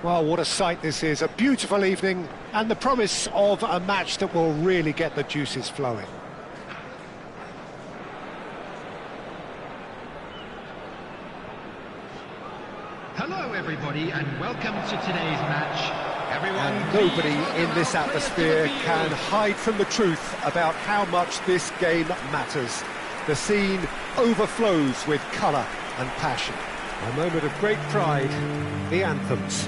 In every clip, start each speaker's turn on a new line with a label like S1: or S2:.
S1: Well, what a sight this is. A beautiful evening and the promise of a match that will really get the juices flowing.
S2: Hello everybody and welcome to today's match. Everyone,
S1: and nobody in this atmosphere can hide from the truth about how much this game matters. The scene overflows with colour and passion. A moment of great pride, the anthems.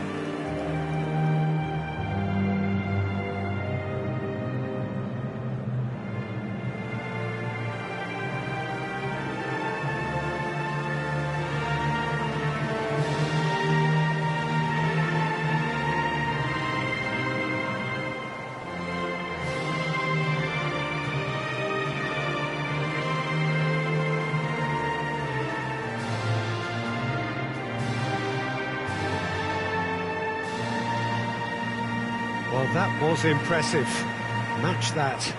S1: Well, that was impressive. Match that.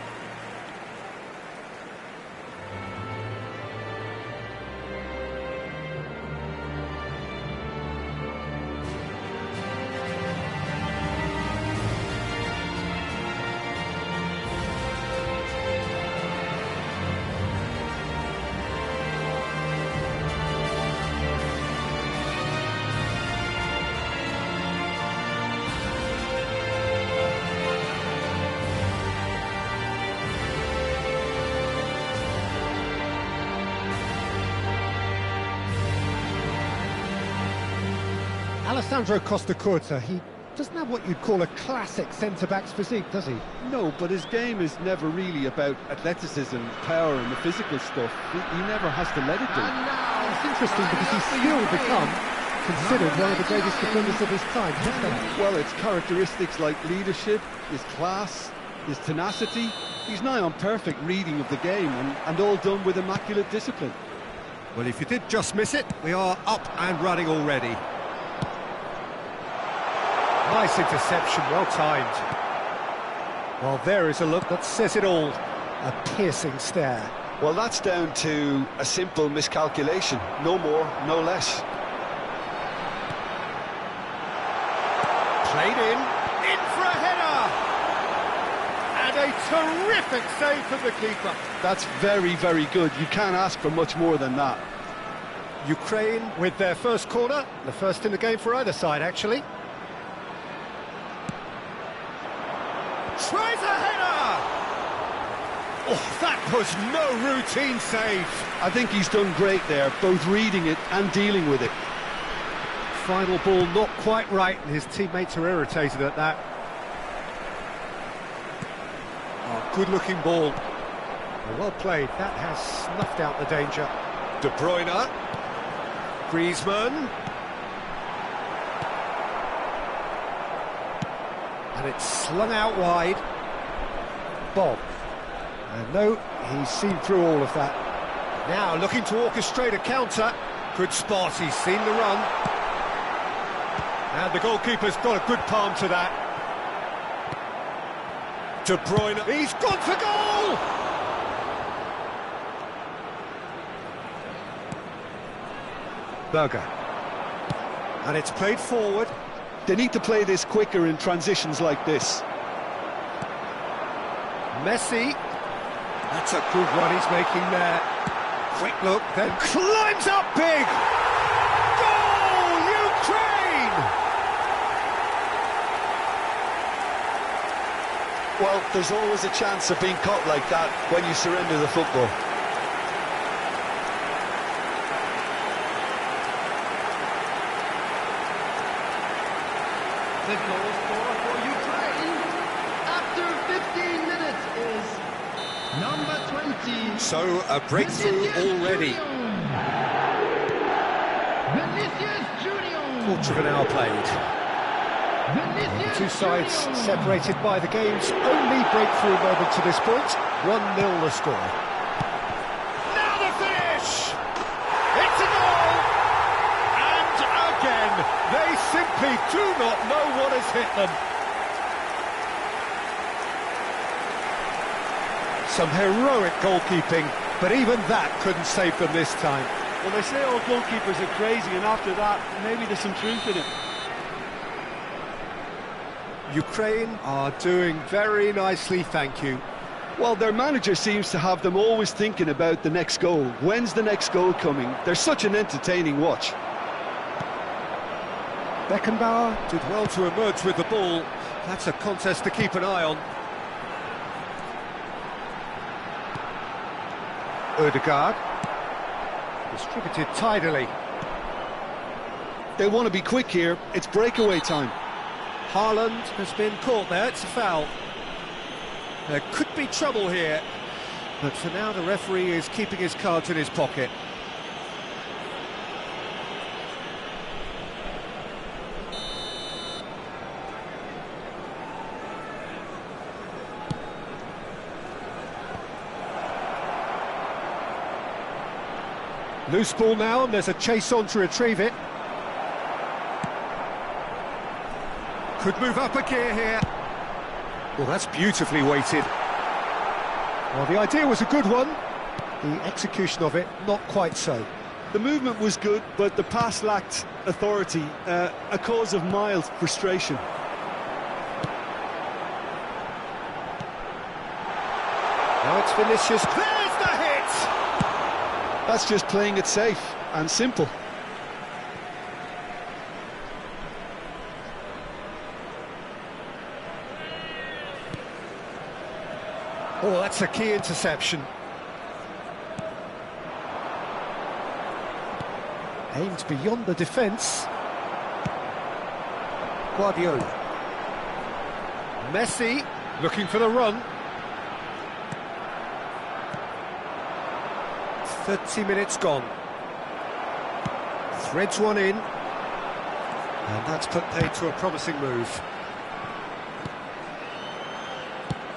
S1: Alessandro Costacurta, he doesn't have what you'd call a classic centre-back's physique, does he?
S3: No, but his game is never really about athleticism, power and the physical stuff. He never has to let it do.
S1: It's interesting because he's still become considered one of the greatest defenders of his time, hasn't he?
S3: Well, it's characteristics like leadership, his class, his tenacity. He's nigh on perfect reading of the game and all done with immaculate discipline.
S1: Well, if you did just miss it, we are up and running already. Nice interception, well timed. Well, there is a look that says it all. A piercing stare.
S3: Well, that's down to a simple miscalculation. No more, no less.
S1: Played in for a header! And a terrific save from the keeper.
S3: That's very, very good. You can't ask for much more than that.
S1: Ukraine with their first corner. The first in the game for either side, actually. Tries a header! Oh, that was no routine save.
S3: I think he's done great there, both reading it and dealing with it.
S1: Final ball not quite right, and his teammates are irritated at that. Oh, good-looking ball. Well played. That has snuffed out the danger. De Bruyne. Griezmann. And it's slung out wide. Bob. And no, he's seen through all of that. Now looking to orchestrate a counter. Good spot, he's seen the run. And the goalkeeper's got a good palm to that. De Bruyne, he's gone for goal! Berger. And it's played forward.
S3: They need to play this quicker in transitions like this.
S1: Messi. That's a good run he's making there. Quick look, then climbs up big! Goal, Ukraine!
S3: Well, there's always a chance of being caught like that when you surrender the football.
S2: The goal scorer for Ukraine after 15 minutes is number 20.
S1: So a breakthrough already.
S2: Vinicius Junior.
S1: Quarter of an hour played. The two sides separated by the game's only breakthrough moment to this point. 1-0 the score. Now the finish! It's a goal! And again, they simply do not know what has hit them. Some heroic goalkeeping, but even that couldn't save them this time.
S3: Well, they say all goalkeepers are crazy, and after that, maybe there's some truth in it.
S1: Ukraine are doing very nicely, thank you.
S3: Well, their manager seems to have them always thinking about the next goal. When's the next goal coming? They're such an entertaining watch.
S1: Beckenbauer did well to emerge with the ball. That's a contest to keep an eye on. Ødegaard. Distributed tidily.
S3: They want to be quick here. It's breakaway time.
S1: Haaland has been caught there. It's a foul. There could be trouble here. But for now, the referee is keeping his cards in his pocket. Loose ball now, and there's a chase on to retrieve it. Could move up a gear here. Well, that's beautifully weighted. Well, the idea was a good one. The execution of it, not quite so.
S3: The movement was good, but the pass lacked authority, a cause of mild frustration.
S1: Now it's Vinicius. There's the hit!
S3: That's just playing it safe and simple.
S1: Oh, that's a key interception. Aimed beyond the defence. Guardiola. Messi looking for the run. 30 minutes gone. Threads one in. And that's put paid to a promising move.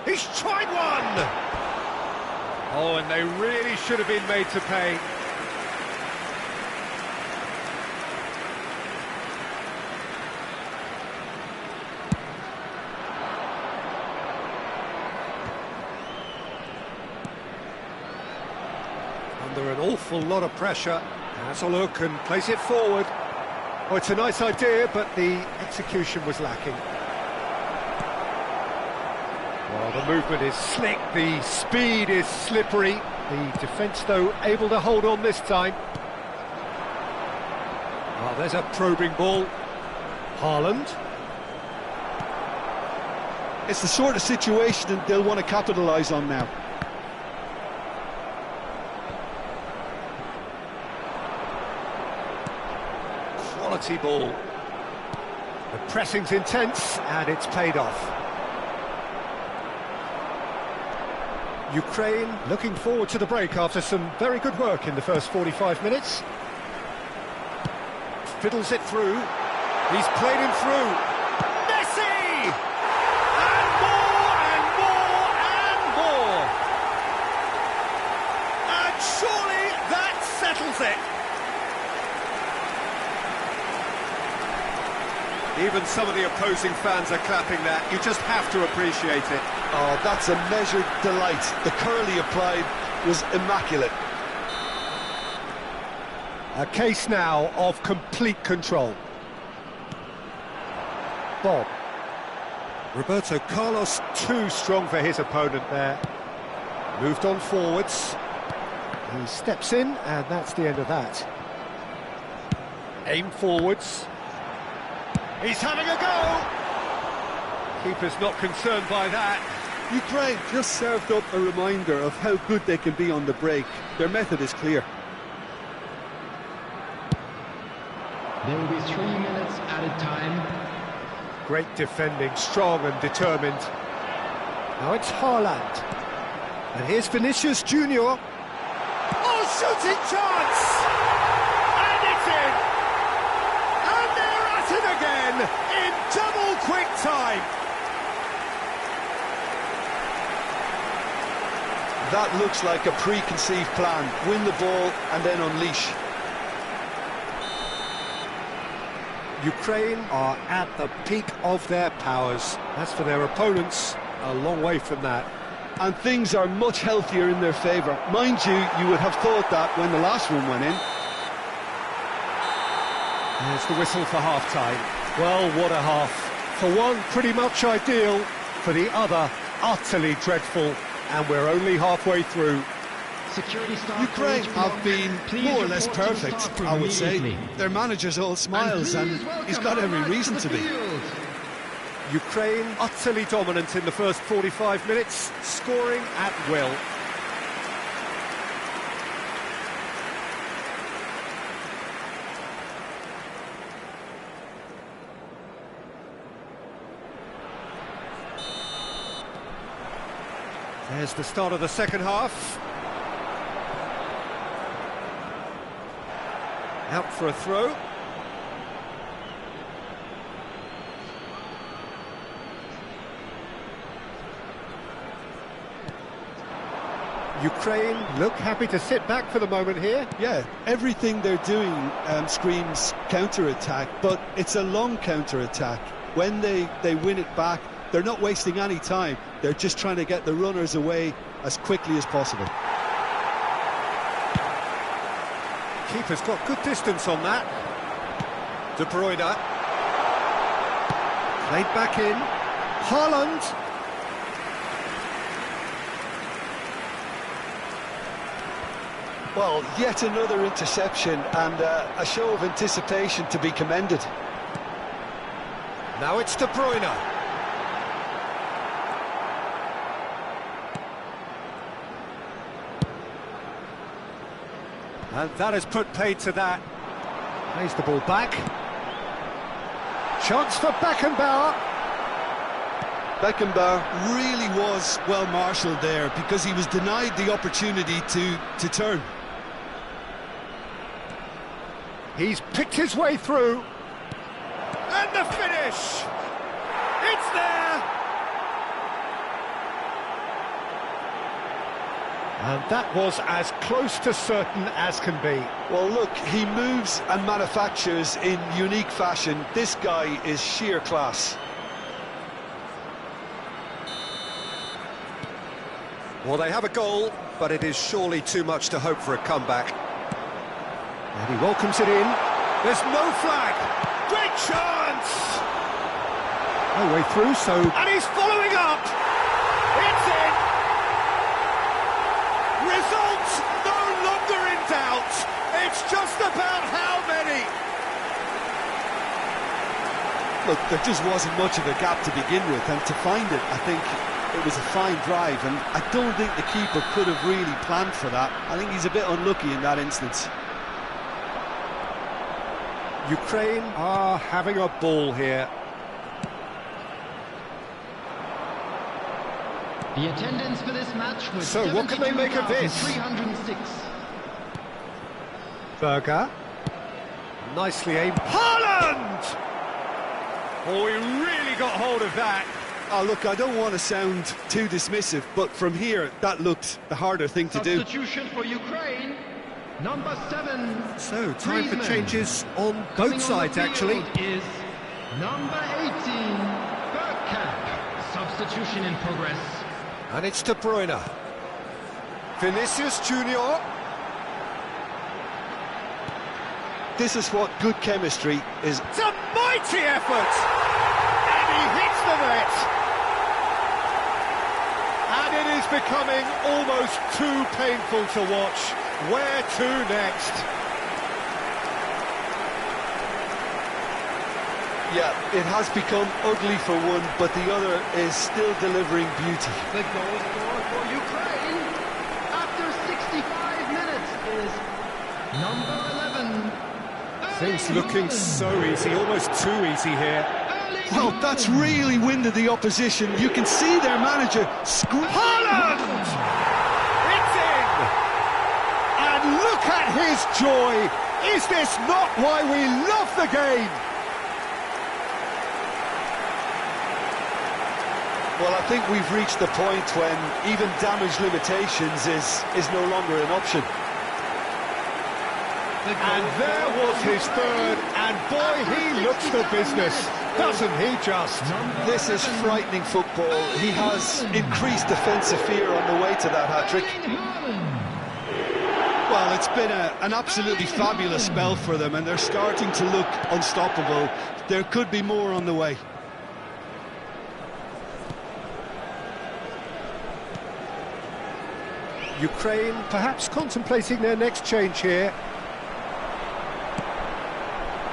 S1: He's tried one! Oh, and they really should have been made to pay. Under an awful lot of pressure. Has a look and plays it forward. Oh, it's a nice idea, but the execution was lacking. Well, the movement is slick, the speed is slippery. The defence, though, able to hold on this time. Well, there's a probing ball. Haaland.
S3: It's the sort of situation that they'll want to capitalise on now.
S1: Quality ball. The pressing's intense, and it's paid off. Ukraine looking forward to the break after some very good work in the first 45 minutes. Fiddles it through. He's played him through. Messi! And more, and more, and more! And surely that settles it. Even some of the opposing fans are clapping that. You just have to appreciate it.
S3: Oh, that's a measured delight. The curl he applied was immaculate.
S1: A case now of complete control. Bob. Roberto Carlos too strong for his opponent there. Moved on forwards. He steps in, and that's the end of that. Aim forwards. He's having a go! Keeper's not concerned by that.
S3: Ukraine just served up a reminder of how good they can be on the break. Their method is clear.
S2: There will be 3 minutes added time.
S1: Great defending, strong and determined. Now it's Haaland. And here's Vinicius Junior. Oh, shooting chance! And it's in! And they're at it again in double quick time.
S3: That looks like a preconceived plan. Win the ball and then unleash.
S1: Ukraine are at the peak of their powers. As for their opponents, a long way from that.
S3: And things are much healthier in their favour. Mind you, you would have thought that when the last one went in.
S1: There's the whistle for half-time. Well, what a half. For one, pretty much ideal. For the other, utterly dreadful. And we're only halfway through.
S3: Ukraine have been more or less perfect, I would say. Their manager's all smiles, and he's got every reason to be.
S1: Ukraine utterly dominant in the first 45 minutes, scoring at will. There's the start of the second half. Out for a throw. Ukraine look happy to sit back for the moment here.
S3: Yeah, everything they're doing screams counter-attack, but it's a long counter-attack. When they win it back, they're not wasting any time. They're just trying to get the runners away as quickly as possible.
S1: Keeper's got good distance on that. De Bruyne. Played back in. Haaland.
S3: Well, yet another interception and a show of anticipation to be commended.
S1: Now it's De Bruyne. And that has put paid to that. Plays the ball back. Chance for Beckenbauer.
S3: Beckenbauer really was well marshalled there because he was denied the opportunity to turn.
S1: He's picked his way through. And the finish! It's there! And that was as close to certain as can be.
S3: Well, look, he moves and manufactures in unique fashion. This guy is sheer class.
S1: Well, they have a goal, but it is surely too much to hope for a comeback. And he welcomes it in. There's no flag. Great chance! No way through, so... And he's following up! It's in! Result no longer in doubt. It's just about how many.
S3: Look, there just wasn't much of a gap to begin with, and to find it, I think it was a fine drive, and I don't think the keeper could have really planned for that. I think he's a bit unlucky in that instance.
S1: Ukraine are having a ball here.
S2: The attendance for this match was
S1: so what can they make of this?
S2: 306.
S1: Berger. Nicely aimed. Haaland! Oh, he really got hold of that.
S3: Oh, look, I don't want to sound too dismissive, but from here, that looked the harder thing to do.
S2: Substitution for Ukraine. Number 7.
S1: So, time for changes on both sides, actually.
S2: Is number 18, Bergkamp. Substitution in progress.
S1: And it's De Bruyne. Vinicius Junior.
S3: This is what good chemistry is.
S1: It's a mighty effort! And he hits the net! And it is becoming almost too painful to watch. Where to next?
S3: Yeah, it has become ugly for one, but the other is still delivering beauty.
S2: The goal scorer for Ukraine after 65 minutes is number 11.
S1: Things looking so easy, almost too easy here.
S3: Well, that's really winded the opposition. You can see their manager scream.
S1: Haaland! It's in! And look at his joy! Is this not why we love the game?
S3: Well, I think we've reached the point when even damage limitations is no longer an option.
S1: And there was his third, and boy, he looks the business, doesn't he just?
S3: This is frightening football. He has increased defensive fear on the way to that hat-trick. Well, it's been an absolutely fabulous spell for them, and they're starting to look unstoppable. There could be more on the way.
S1: Ukraine perhaps contemplating their next change here.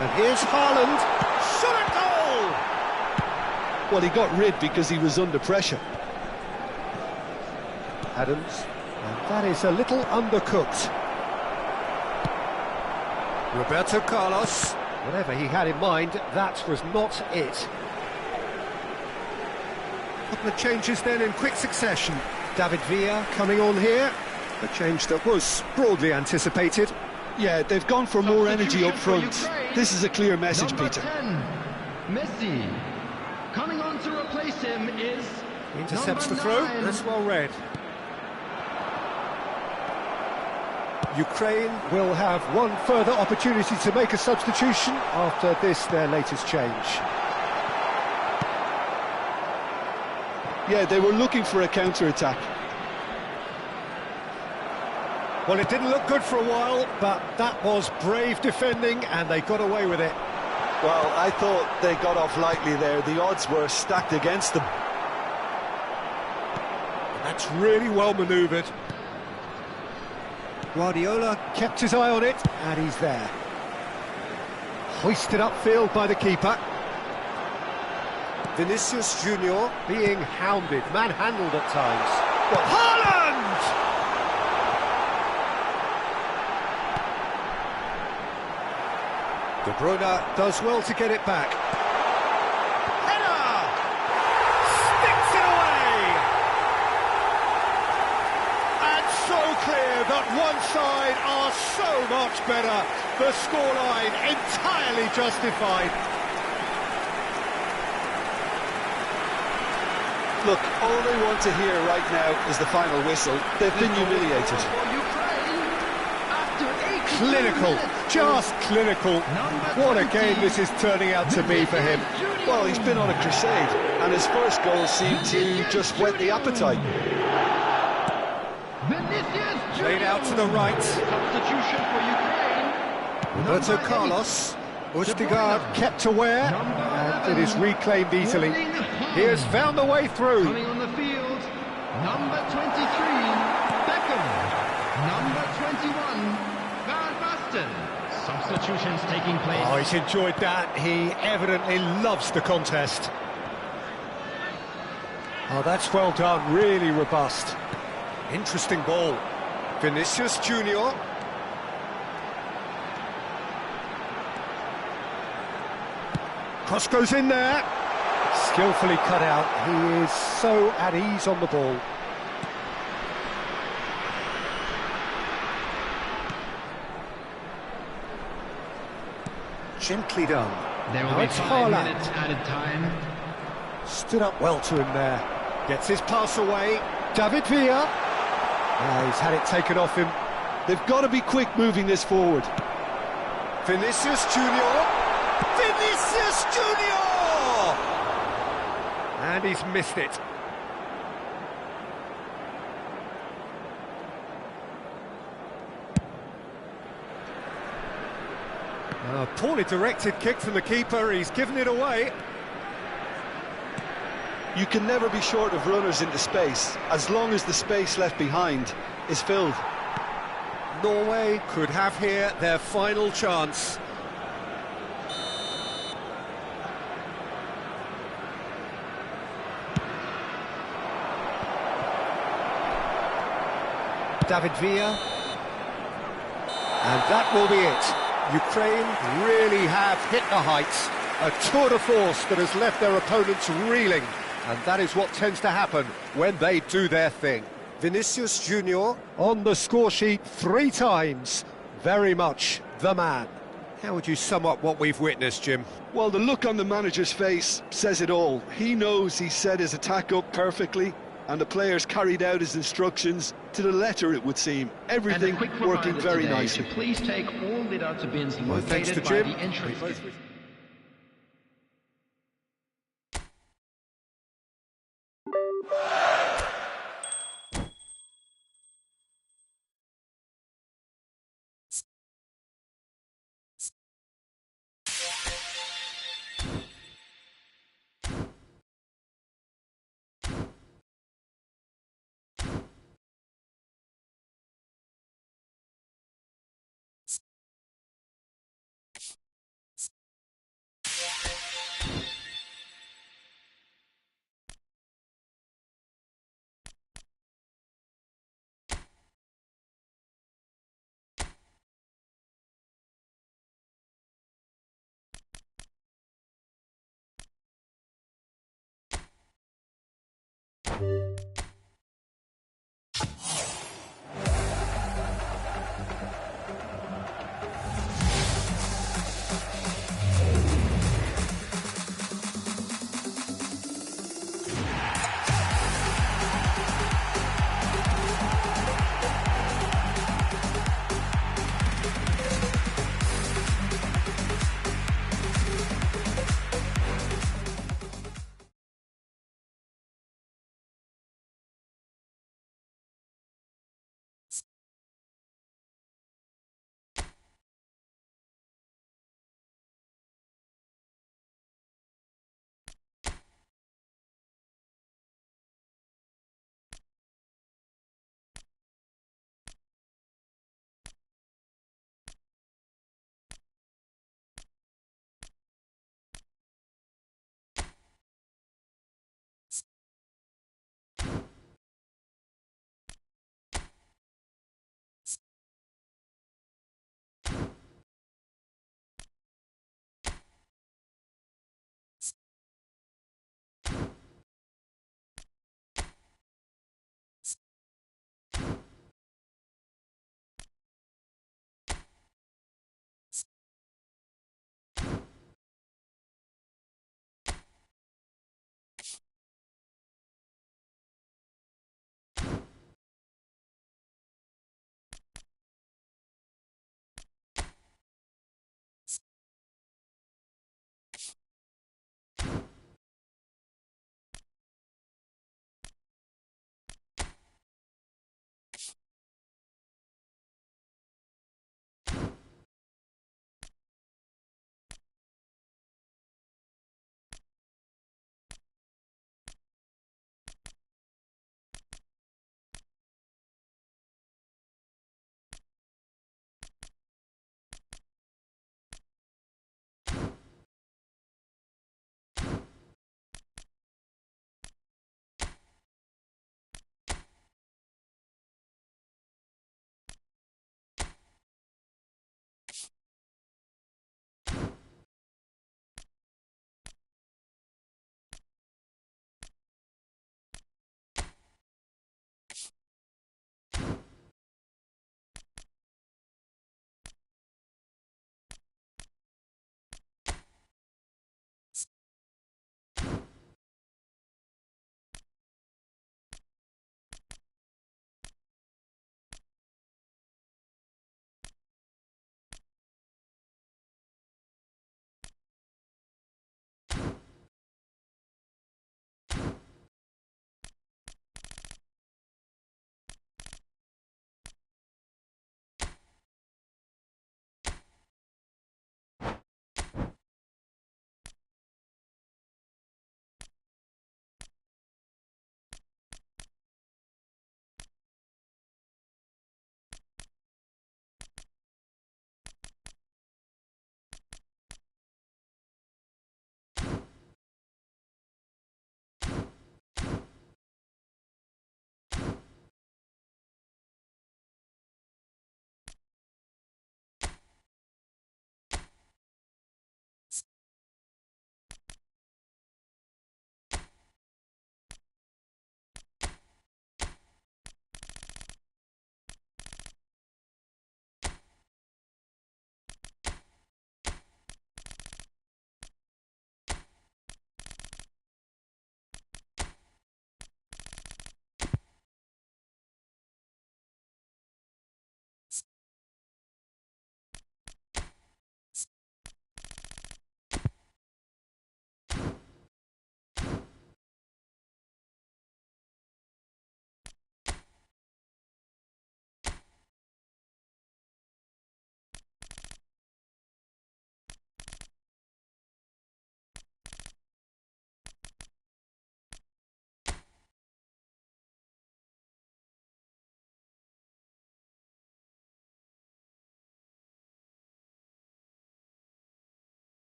S1: And here's Haaland. Shot at goal!
S3: Well, he got rid because he was under pressure.
S1: Adams. And that is a little undercooked. Roberto Carlos. Whatever he had in mind, that was not it. Couple of changes then in quick succession. David Villa coming on here. A change that was broadly anticipated.
S3: Yeah, they've gone for more energy up front. This is a clear message,
S2: Number
S3: Peter.
S2: 10, Messi. Coming on to replace him is
S1: Intercepts the
S2: number
S1: throw.
S2: 9.
S1: That's well read. Ukraine will have one further opportunity to make a substitution after this, their latest change.
S3: Yeah, they were looking for a counter-attack.
S1: Well, it didn't look good for a while, but that was brave defending, and they got away with it.
S3: Well, I thought they got off lightly there. The odds were stacked against them.
S1: And that's really well manoeuvred. Guardiola kept his eye on it, and he's there. Hoisted upfield by the keeper. Vinicius Junior being hounded, manhandled at times. But Haaland! De Bruyne does well to get it back. Header! Sticks it away! And so clear that one side are so much better. The scoreline entirely justified.
S3: Look, all they want to hear right now is the final whistle. They've been humiliated.
S1: Clinical, just clinical. What a game this is turning out to be for him.
S3: Well, he's been on a crusade, and his first goal seemed to just whet the appetite.
S1: Played out to the right.
S2: Substitution for Ukraine.
S1: Roberto Carlos. Østigard kept aware, and it is reclaimed easily. He has found the way through.
S2: Coming on the field, number 23, Beckham. Number 21, Van Basten. Substitutions taking place.
S1: Oh, he's enjoyed that. He evidently loves the contest. Oh, that's well done. Really robust. Interesting ball. Vinicius Junior. Cross goes in there. Skillfully cut out. He is so at ease on the ball. Gently done.
S2: There will
S1: Now
S2: be
S1: it's
S2: 5
S1: Haaland.
S2: minutes added time.
S1: Stood up well to him there. Gets his pass away. David Villa. Now he's had it taken off him.
S3: They've got to be quick moving this forward.
S1: Vinicius Junior. Vinicius Junior! And he's missed it. A poorly directed kick from the keeper. He's given it away.
S3: You can never be short of runners into space, as long as the space left behind is filled.
S1: Norway could have here their final chance. David Villa. And that will be it. Ukraine really have hit the heights. A tour de force that has left their opponents reeling. And that is what tends to happen when they do their thing. Vinicius Junior on the score sheet 3 times. Very much the man. How would you sum up what we've witnessed, Jim?
S3: Well, the look on the manager's face says it all. He knows he set his attack up perfectly, and the players carried out his instructions to the letter, it would seem. Everything working very nicely.
S2: Please take all the data bins
S1: Well, thanks to
S2: located by
S1: Jim.
S2: the entrance.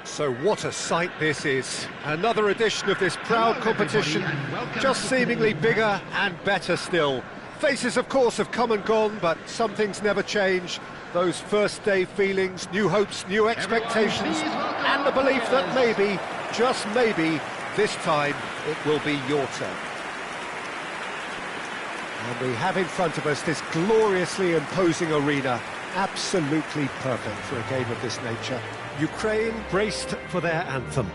S1: So what a sight this is. Another edition of this proud competition, just seemingly bigger and better still. Faces, of course, have come and gone, but some things never change. Those first day feelings, new hopes, new expectations, and the belief that maybe, just maybe, this time it will be your turn. And we have in front of us this gloriously imposing arena, absolutely perfect for a game of this nature. Ukraine braced for their anthem.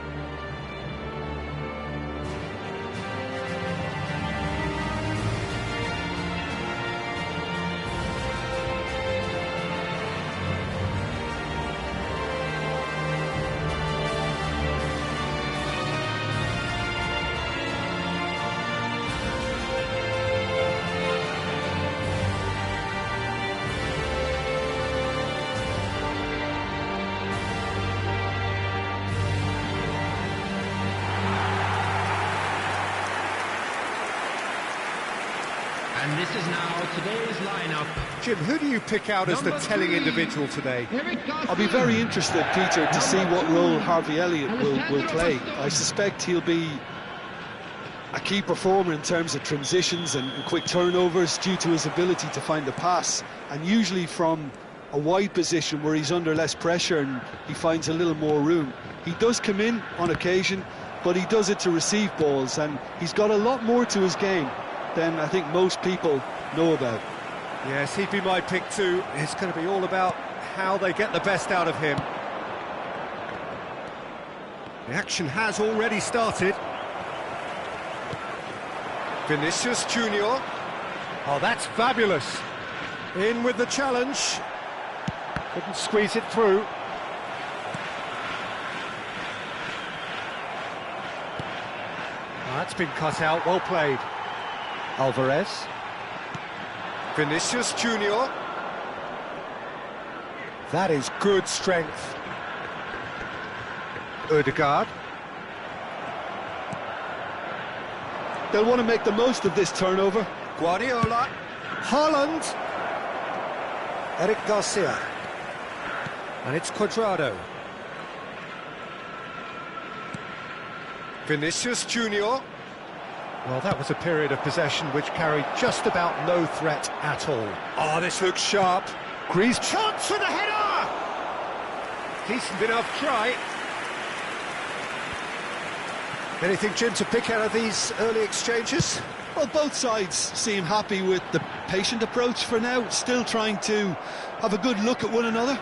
S2: And this is now today's lineup.
S1: Jim, who do you pick out as the telling individual today?
S3: I'll be very interested, Peter, to see what role Harvey Elliott will play. I suspect he'll be a key performer in terms of transitions and quick turnovers due to his ability to find the pass, and usually from a wide position where he's under less pressure and he finds a little more room. He does come in on occasion, but he does it to receive balls, and he's got a lot more to his game than I think most people know about.
S1: Yes, he'd be my pick too. It's going to be all about how they get the best out of him. The action has already started. Vinicius Junior. Oh, that's fabulous. In with the challenge. Couldn't squeeze it through. Oh, that's been cut out, well played. Alvarez. Vinicius Junior. That is good strength. Ødegaard.
S3: They'll want to make the most of this turnover.
S1: Guardiola. Haaland. Eric Garcia. And it's Cuadrado. Vinicius Junior. Well, that was a period of possession which carried just about no threat at all. Oh, this looks sharp. Grease chance for the header! Decent enough try. Anything, Jim, to pick out of these early exchanges?
S3: Well, both sides seem happy with the patient approach for now, still trying to have a good look at one another.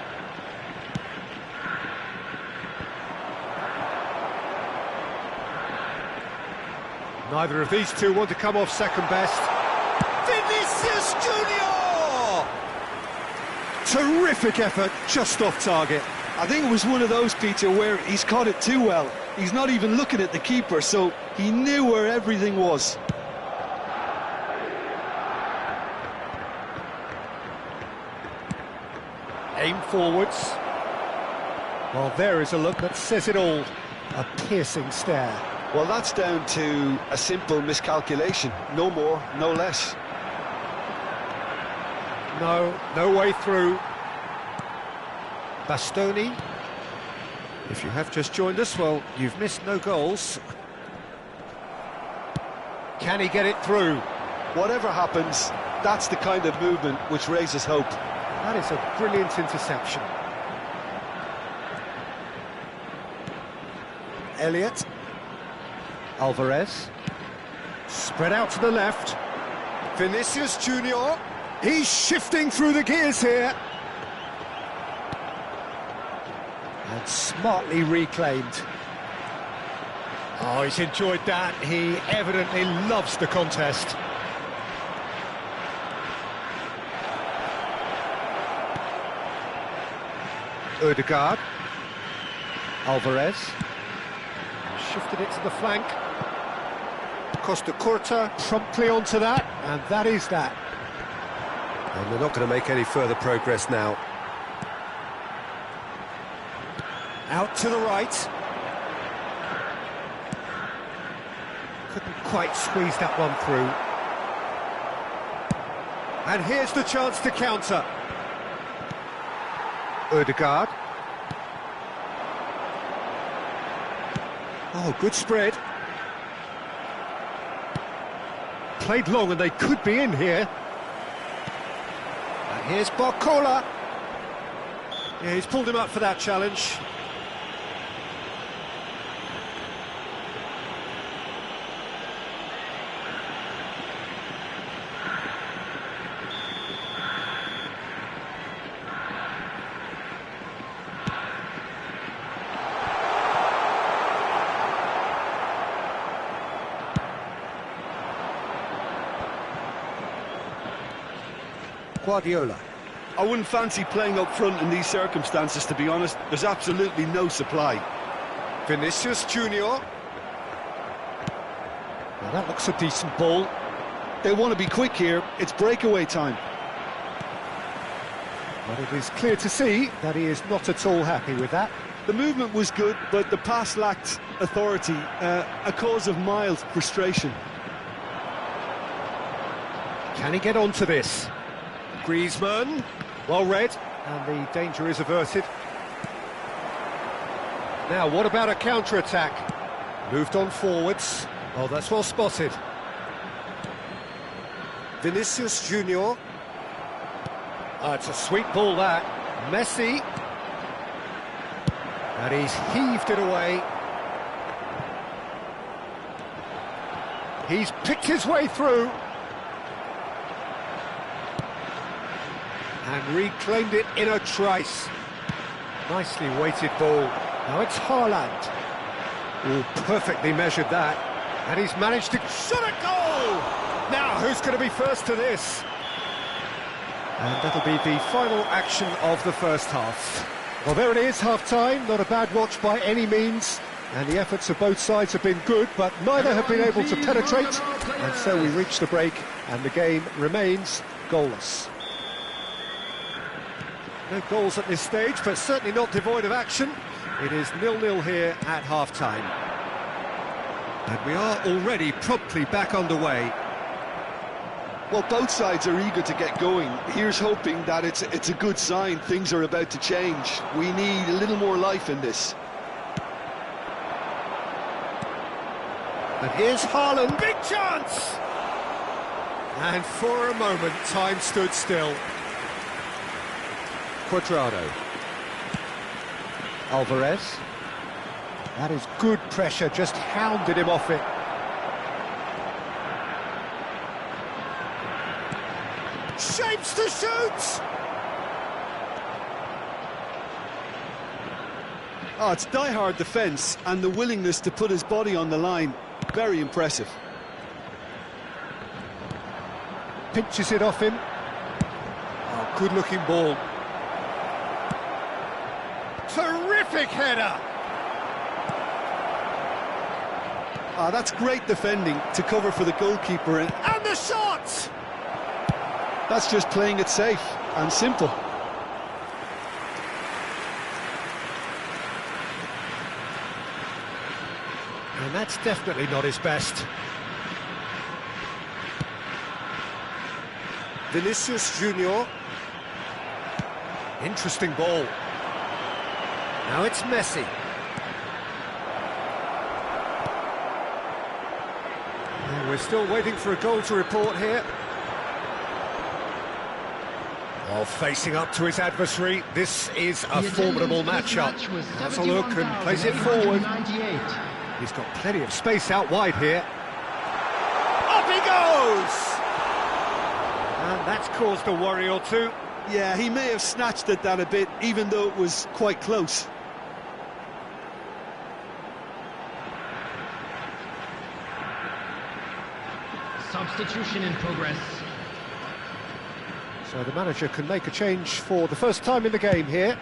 S1: Neither of these two want to come off second best. Vinicius Junior! Terrific effort, just off target.
S3: I think it was one of those, Peter, where he's caught it too well. He's not even looking at the keeper, so he knew where everything was.
S1: Aim forwards. Well, there is a look that says it all. A piercing stare.
S3: Well, that's down to a simple miscalculation. No more, no less.
S1: No way through. Bastoni. If you have just joined us, well, you've missed no goals. Can he get it through?
S3: Whatever happens, that's the kind of movement which raises hope.
S1: That is a brilliant interception. Elliott. Alvarez. Spread out to the left. Vinicius Junior. He's shifting through the gears here. And smartly reclaimed. Oh, he's enjoyed that. He evidently loves the contest. Ødegaard. Alvarez. Shifted it to the flank. Costa Curta promptly onto that, and that is that. And they're not going to make any further progress now. Out to the right. Couldn't quite squeeze that one through. And here's the chance to counter. Ødegaard. Oh, good spread. Played long and they could be in here. And here's Barcola. Yeah, he's pulled him up for that challenge. Guardiola.
S3: I wouldn't fancy playing up front in these circumstances, to be honest. There's absolutely no supply.
S1: Vinicius Junior. Well, that looks a decent ball.
S3: They want to be quick here. It's breakaway time.
S1: But it is clear to see that he is not at all happy with that.
S3: The movement was good, but the pass lacked authority, a cause of mild frustration.
S1: Can he get onto this? Griezmann, well read, and the danger is averted. Now, what about a counter-attack? Moved on forwards. Oh, that's well spotted. Vinicius Junior. Oh, it's a sweet ball, that. Messi. And he's heaved it away. He's picked his way through. And reclaimed it in a trice. Nicely weighted ball. Now it's Haaland. Oh, perfectly measured that. And he's managed to shot a goal! Now, who's going to be first to this? And that'll be the final action of the first half. Well, there it is, half-time. Not a bad watch by any means. And the efforts of both sides have been good, but neither have been able to penetrate. And so we reach the break, and the game remains goalless. No goals at this stage, but certainly not devoid of action. It is 0-0 here at half-time. And we are already promptly back underway.
S3: Well, both sides are eager to get going. Here's hoping that it's a good sign. Things are about to change. We need a little more life in this.
S1: And here's Haaland. Big chance! And for a moment, time stood still. Cuadrado. Alvarez. That is good pressure, just hounded him off it. Shapes to shoot!
S3: Oh, it's die-hard defence and the willingness to put his body on the line. Very impressive.
S1: Pinches it off him. Oh, good-looking ball. Terrific header!
S3: Ah, that's great defending to cover for the goalkeeper.
S1: And the shot!
S3: That's just playing it safe and simple.
S1: And that's definitely not his best. Vinicius Junior. Interesting ball. Now it's Messi. And we're still waiting for a goal to report here. While facing up to his adversary, this is a formidable matchup. Has a look and plays it forward. He's got plenty of space out wide here. Up he goes! And that's caused a worry or two.
S3: Yeah, he may have snatched at that a bit, even though it was quite close.
S2: Substitution in progress.
S1: So the manager can make a change for the first time in the game here.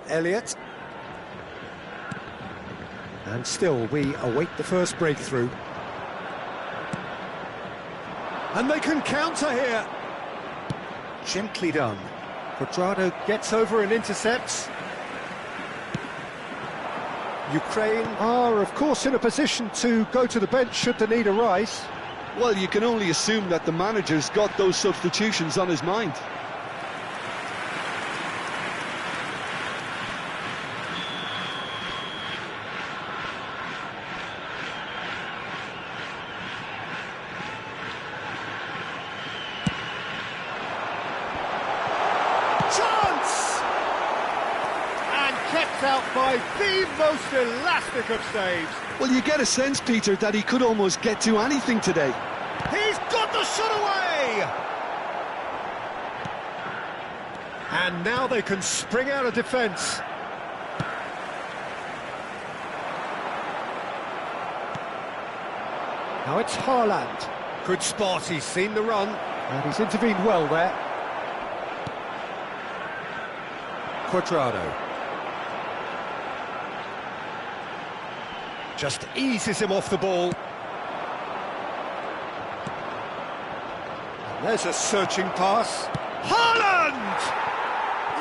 S1: Elliott. And still we await the first breakthrough. And they can counter here. Gently done. Cuadrado gets over and intercepts. Ukraine are, of course, in a position to go to the bench should the need arise.
S3: Well, you can only assume that the manager's got those substitutions on his mind.
S1: Kept out by the most elastic of saves.
S3: Well, you get a sense, Peter, that he could almost get to anything today.
S1: He's got the shot away! And now they can spring out of defence. Now it's Haaland. Good spot, he's seen the run. And he's intervened well there. Cuadrado. Just eases him off the ball. And there's a searching pass. Haaland!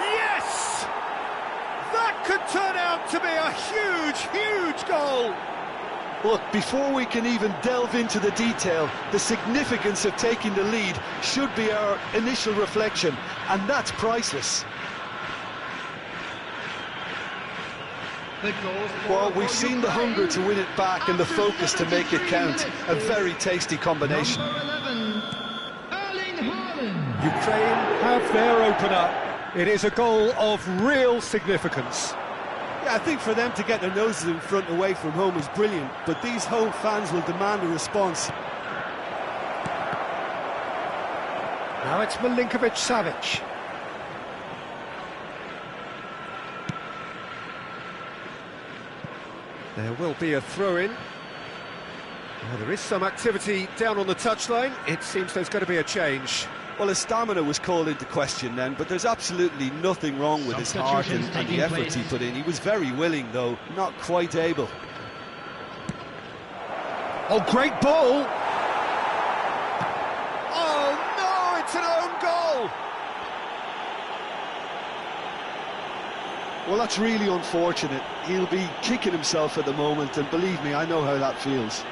S1: Yes! That could turn out to be a huge, huge goal.
S3: Look, before we can even delve into the detail, the significance of taking the lead should be our initial reflection, and that's priceless. Well, we've seen the hunger to win it back and the focus to make it count. A very tasty combination.
S1: Ukraine have their opener. It is a goal of real significance.
S3: Yeah, I think for them to get their noses in front away from home is brilliant, but these home fans will demand a response.
S1: Now it's Milinkovic-Savic. There will be a throw-in. Now, there is some activity down on the touchline. It seems there's going to be a change.
S3: Well, his stamina was called into question then, but there's absolutely nothing wrong with his heart and the effort he put in. He was very willing, though, not quite able.
S1: Oh, great ball! Oh, no, it's an own goal!
S3: Well, that's really unfortunate. He'll be kicking himself at the moment, and believe me, I know how that feels.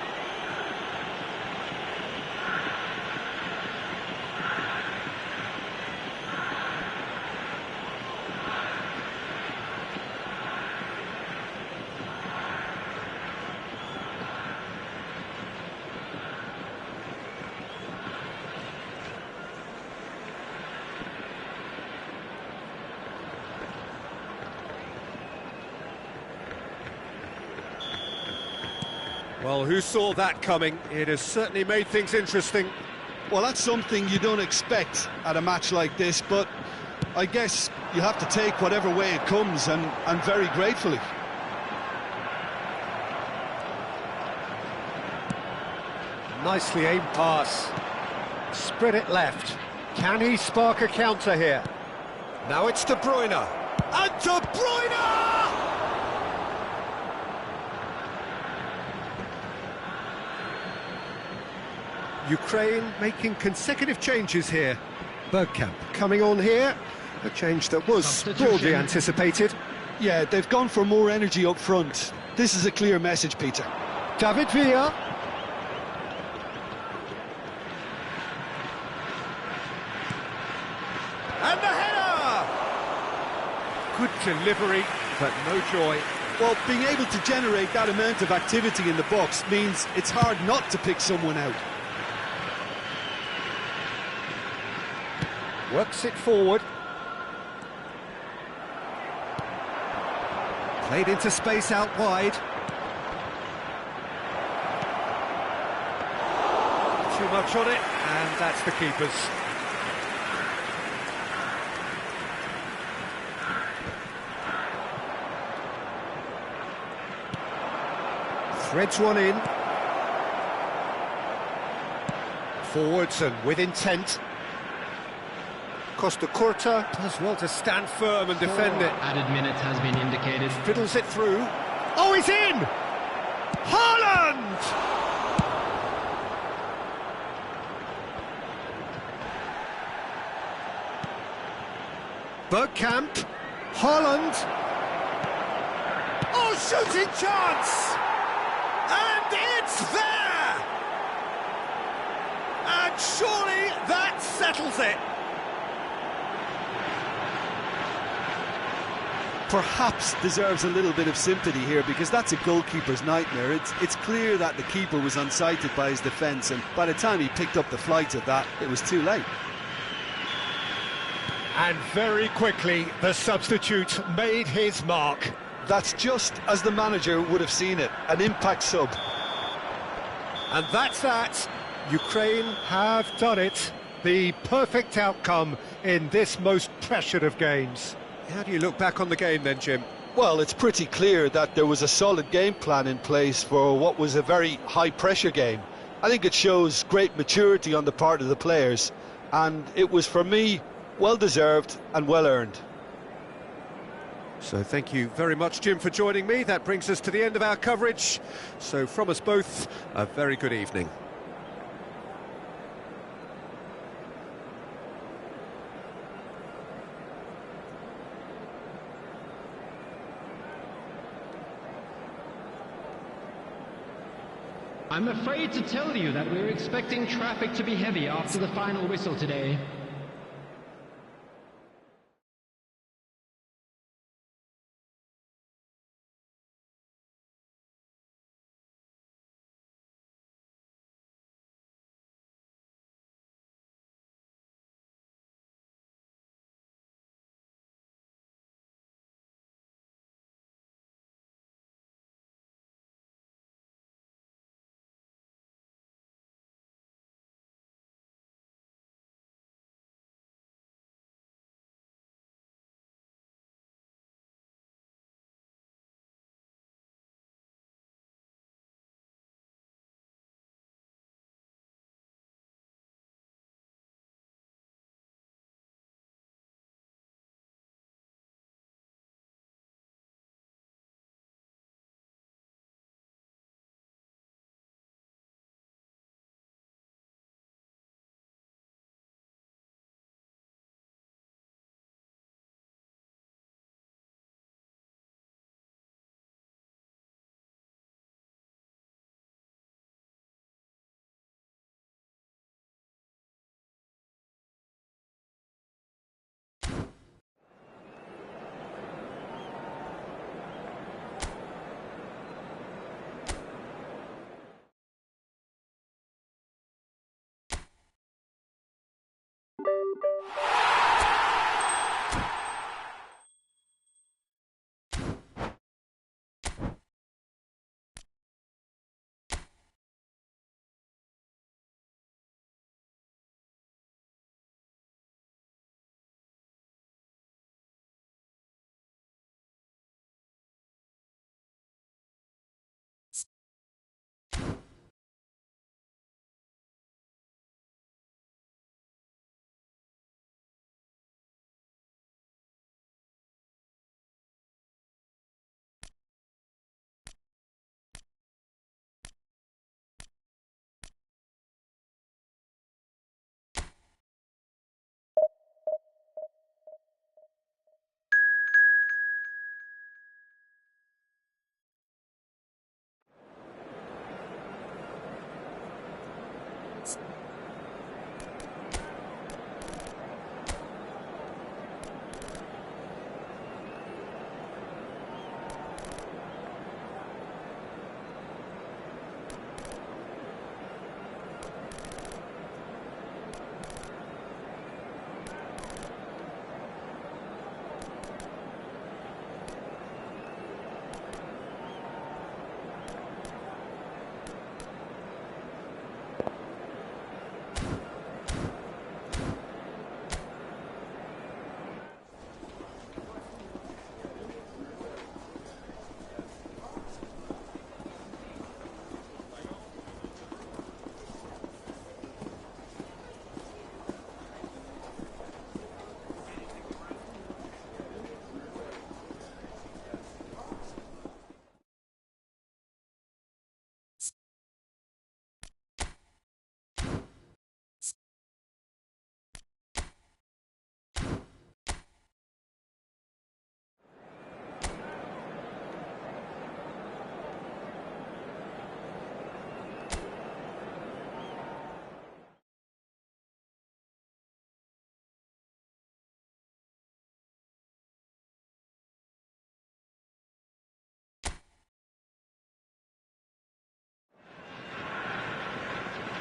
S1: Well, who saw that coming? It has certainly made things interesting.
S3: Well, that's something you don't expect at a match like this, but I guess you have to take whatever way it comes, and very gratefully.
S1: Nicely aimed pass. Spread it left. Can he spark a counter here? Now it's De Bruyne. And De Bruyne! Ukraine making consecutive changes here. Bergkamp coming on here. A change that was broadly anticipated.
S3: Yeah, they've gone for more energy up front. This is a clear message, Peter.
S1: David Villa. And the header! Good delivery, but no joy.
S3: Well, being able to generate that amount of activity in the box means it's hard not to pick someone out.
S1: Works it forward. Played into space out wide. Too much on it, and that's the keeper's. Threads one in. Forwards and with intent. Costa Curta does well to stand firm and defend it.
S2: Added minutes has been indicated.
S1: Fiddles it through. Oh, he's in! Haaland! Bergkamp. Haaland. Oh, shooting chance! And it's there! And surely that settles it.
S3: Perhaps deserves a little bit of sympathy here, because that's a goalkeeper's nightmare. It's clear that the keeper was unsighted by his defence, and by the time he picked up the flight of that, it was too late.
S1: And very quickly, the substitute made his mark.
S3: That's just as the manager would have seen it, an impact sub.
S1: And that's that. Ukraine have done it. The perfect outcome in this most pressured of games. How do you look back on the game then, Jim?
S3: Well, it's pretty clear that there was a solid game plan in place for what was a very high-pressure game. I think it shows great maturity on the part of the players, and it was, for me, well-deserved and well-earned.
S1: So thank you very much, Jim, for joining me. That brings us to the end of our coverage. So from us both, a very good evening.
S2: I'm afraid to tell you that we're expecting traffic to be heavy after the final whistle today.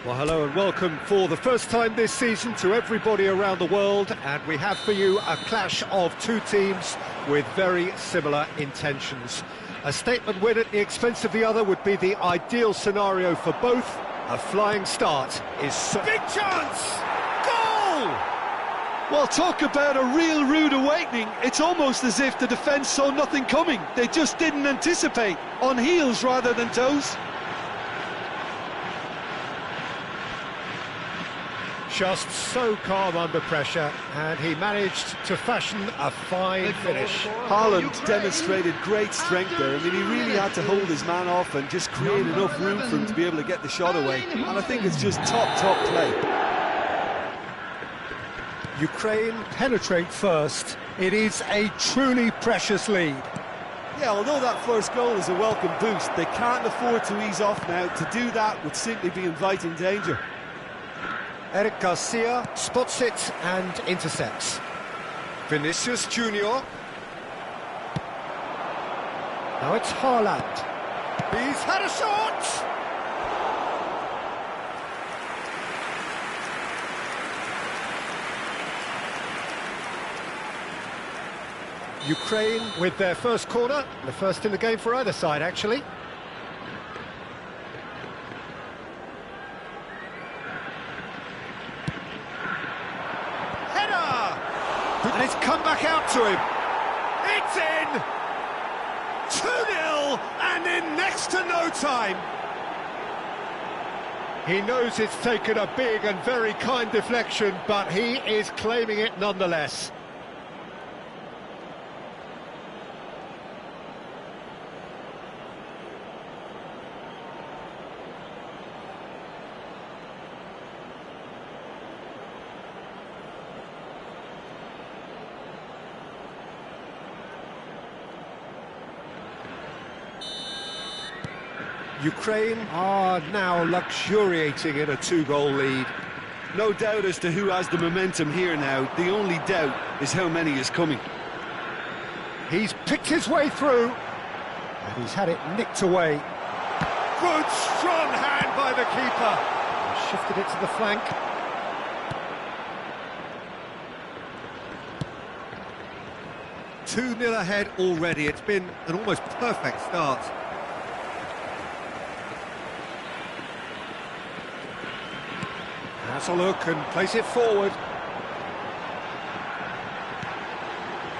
S1: Well, hello and welcome for the first time this season to everybody around the world, and we have for you a clash of two teams with very similar intentions. A statement win at the expense of the other would be the ideal scenario for both. A flying start is... Big chance! Goal!
S3: Well, talk about a real rude awakening. It's almost as if the defence saw nothing coming. They just didn't anticipate. On heels rather than toes.
S1: Just so calm under pressure, and he managed to fashion a fine finish.
S3: Haaland demonstrated great strength there. I mean, he really had to hold his man off and just create enough room for him to be able to get the shot away. And I think it's just top play.
S1: Ukraine penetrate first. It is a truly precious lead.
S3: Yeah, although that first goal is a welcome boost, they can't afford to ease off now. To do that would simply be inviting danger.
S1: Eric Garcia spots it and intercepts. Vinicius Junior. Now it's Haaland. He's had a shot! Ukraine with their first corner, the first in the game for either side, actually. And it's come back out to him. It's in! 2-0 and in next to no time. He knows it's taken a big and very kind deflection, but he is claiming it nonetheless. Ukraine are now luxuriating in a two-goal lead.
S3: No doubt as to who has the momentum here now. The only doubt is how many is coming.
S1: He's picked his way through, and he's had it nicked away. Good, strong hand by the keeper. He shifted it to the flank. Two 2-0 ahead already. It's been an almost perfect start. Has a look and plays it forward.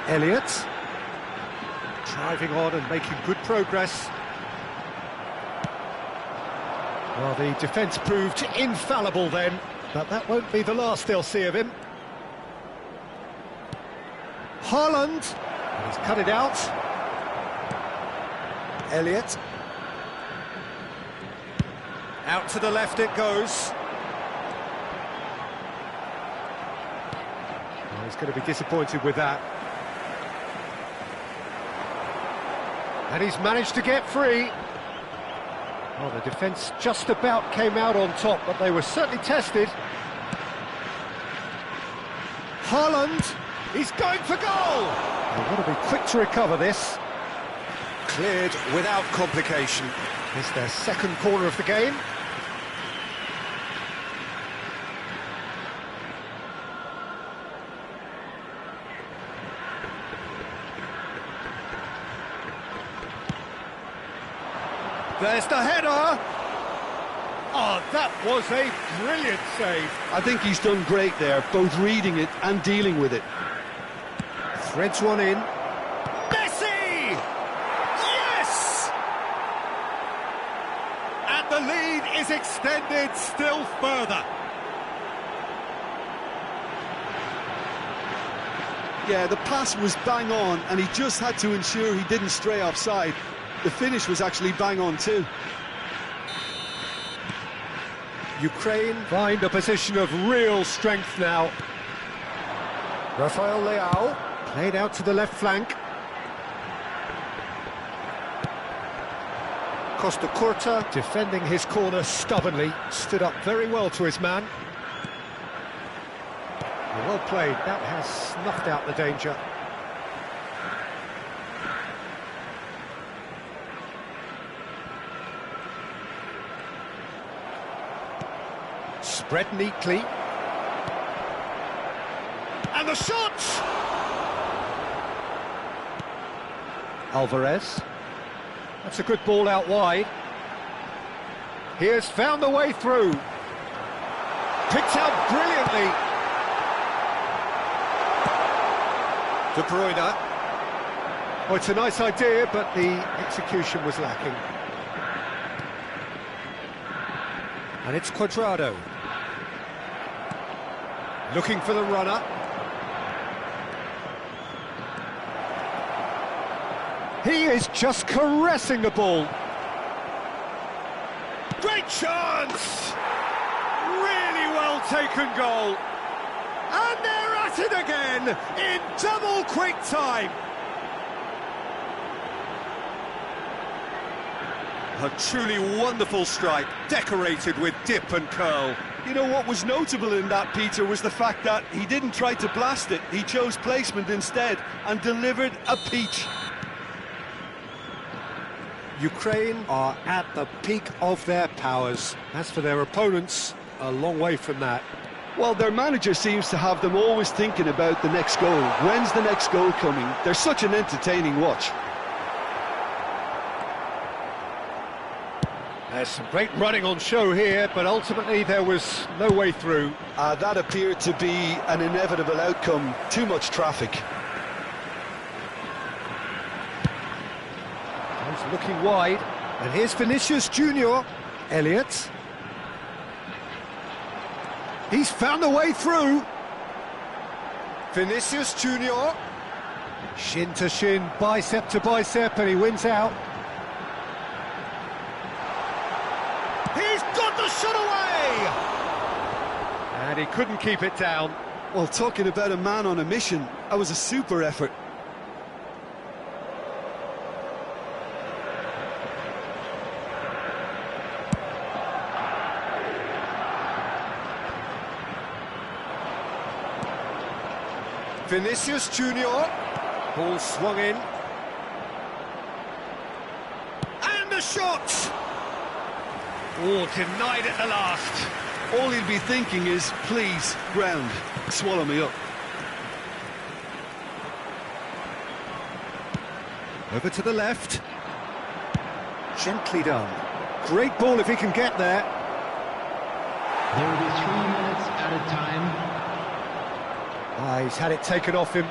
S1: Elliott driving on and making good progress. Well, the defence proved infallible then, but that won't be the last they'll see of him. Haaland, he's cut it out. Elliott. Out to the left it goes. He's going to be disappointed with that. And he's managed to get free. Well, the defence just about came out on top, but they were certainly tested. Haaland, he's going for goal! They've got to be quick to recover this. Cleared without complication. It's their second corner of the game. There's the header! Oh, that was a brilliant save.
S3: I think he's done great there, both reading it and dealing with it.
S1: Threads one in. Messi! Yes! And the lead is extended still further.
S3: Yeah, the pass was bang on, and he just had to ensure he didn't stray offside. The finish was actually bang on too.
S1: Ukraine find a position of real strength now. Rafael Leao played out to the left flank. Costa Curta defending his corner stubbornly, stood up very well to his man. Well played, that has snuffed out the danger. Spread neatly. And the shot! Alvarez. That's a good ball out wide. He has found the way through. Picked out brilliantly. De Bruyne. Oh, it's a nice idea, but the execution was lacking. And it's Cuadrado. Looking for the runner. He is just caressing the ball. Great chance! Really well taken goal. And they're at it again in double quick time. A truly wonderful strike, decorated with dip and curl.
S3: You know what was notable in that, Peter, was the fact that he didn't try to blast it. He chose placement instead and delivered a peach.
S1: Ukraine are at the peak of their powers. As for their opponents, a long way from that.
S3: Well, their manager seems to have them always thinking about the next goal. When's the next goal coming? They're such an entertaining watch.
S1: There's some great running on show here, but ultimately there was no way through.
S3: That appeared to be an inevitable outcome. Too much traffic.
S1: He's looking wide, and here's Vinicius Junior. Elliott. He's found a way through. Vinicius Junior. Shin to shin, bicep to bicep, and he wins out. He's got the shot away! And he couldn't keep it down.
S3: Well, talking about a man on a mission, that was a super effort.
S1: Vinicius Junior. Ball swung in. And the shot! Oh, denied at the last.
S3: All he'll be thinking is, please, ground, swallow me up.
S1: Over to the left. Gently done. Great ball if he can get there.
S2: There will be 3 minutes added time.
S1: He's had it taken off him.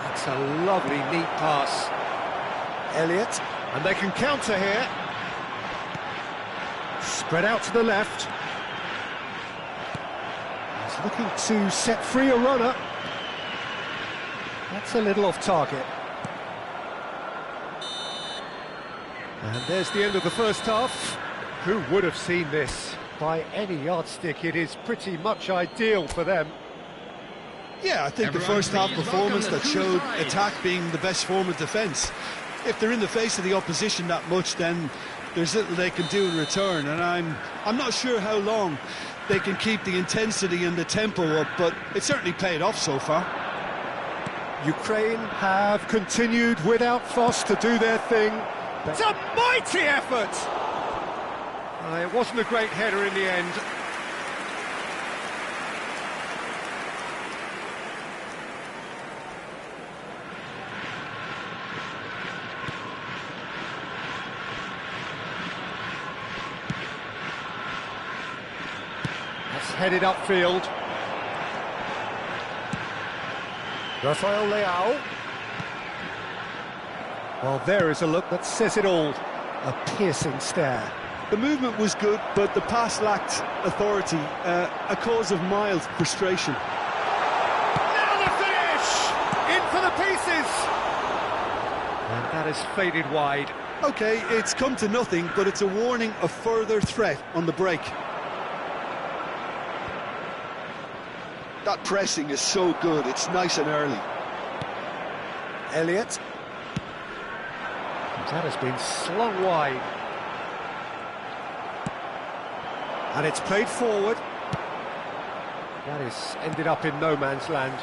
S1: That's a lovely, neat pass. Elliott, and they can counter here. Spread out to the left. He's looking to set free a runner. That's a little off target. And there's the end of the first half. Who would have seen this? By any yardstick, it is pretty much ideal for them.
S3: Yeah, I think the first half performance that showed attack being the best form of defence. If they're in the face of the opposition that much, then there's little they can do in return, and I'm not sure how long they can keep the intensity and the tempo up, but it certainly paid off so far.
S1: Ukraine have continued without fuss to do their thing. It's a mighty effort! It wasn't a great header in the end. Headed upfield. Rafael Leao. Well, there is a look that says it all. A piercing stare.
S3: The movement was good, but the pass lacked authority, a cause of mild frustration.
S1: Now the finish! In for the pieces! And that has faded wide.
S3: OK, it's come to nothing, but it's a warning of further threat on the break. That pressing is so good, it's nice and early.
S1: Elliott. That has been slung wide. And it's played forward. That is ended up in no man's land.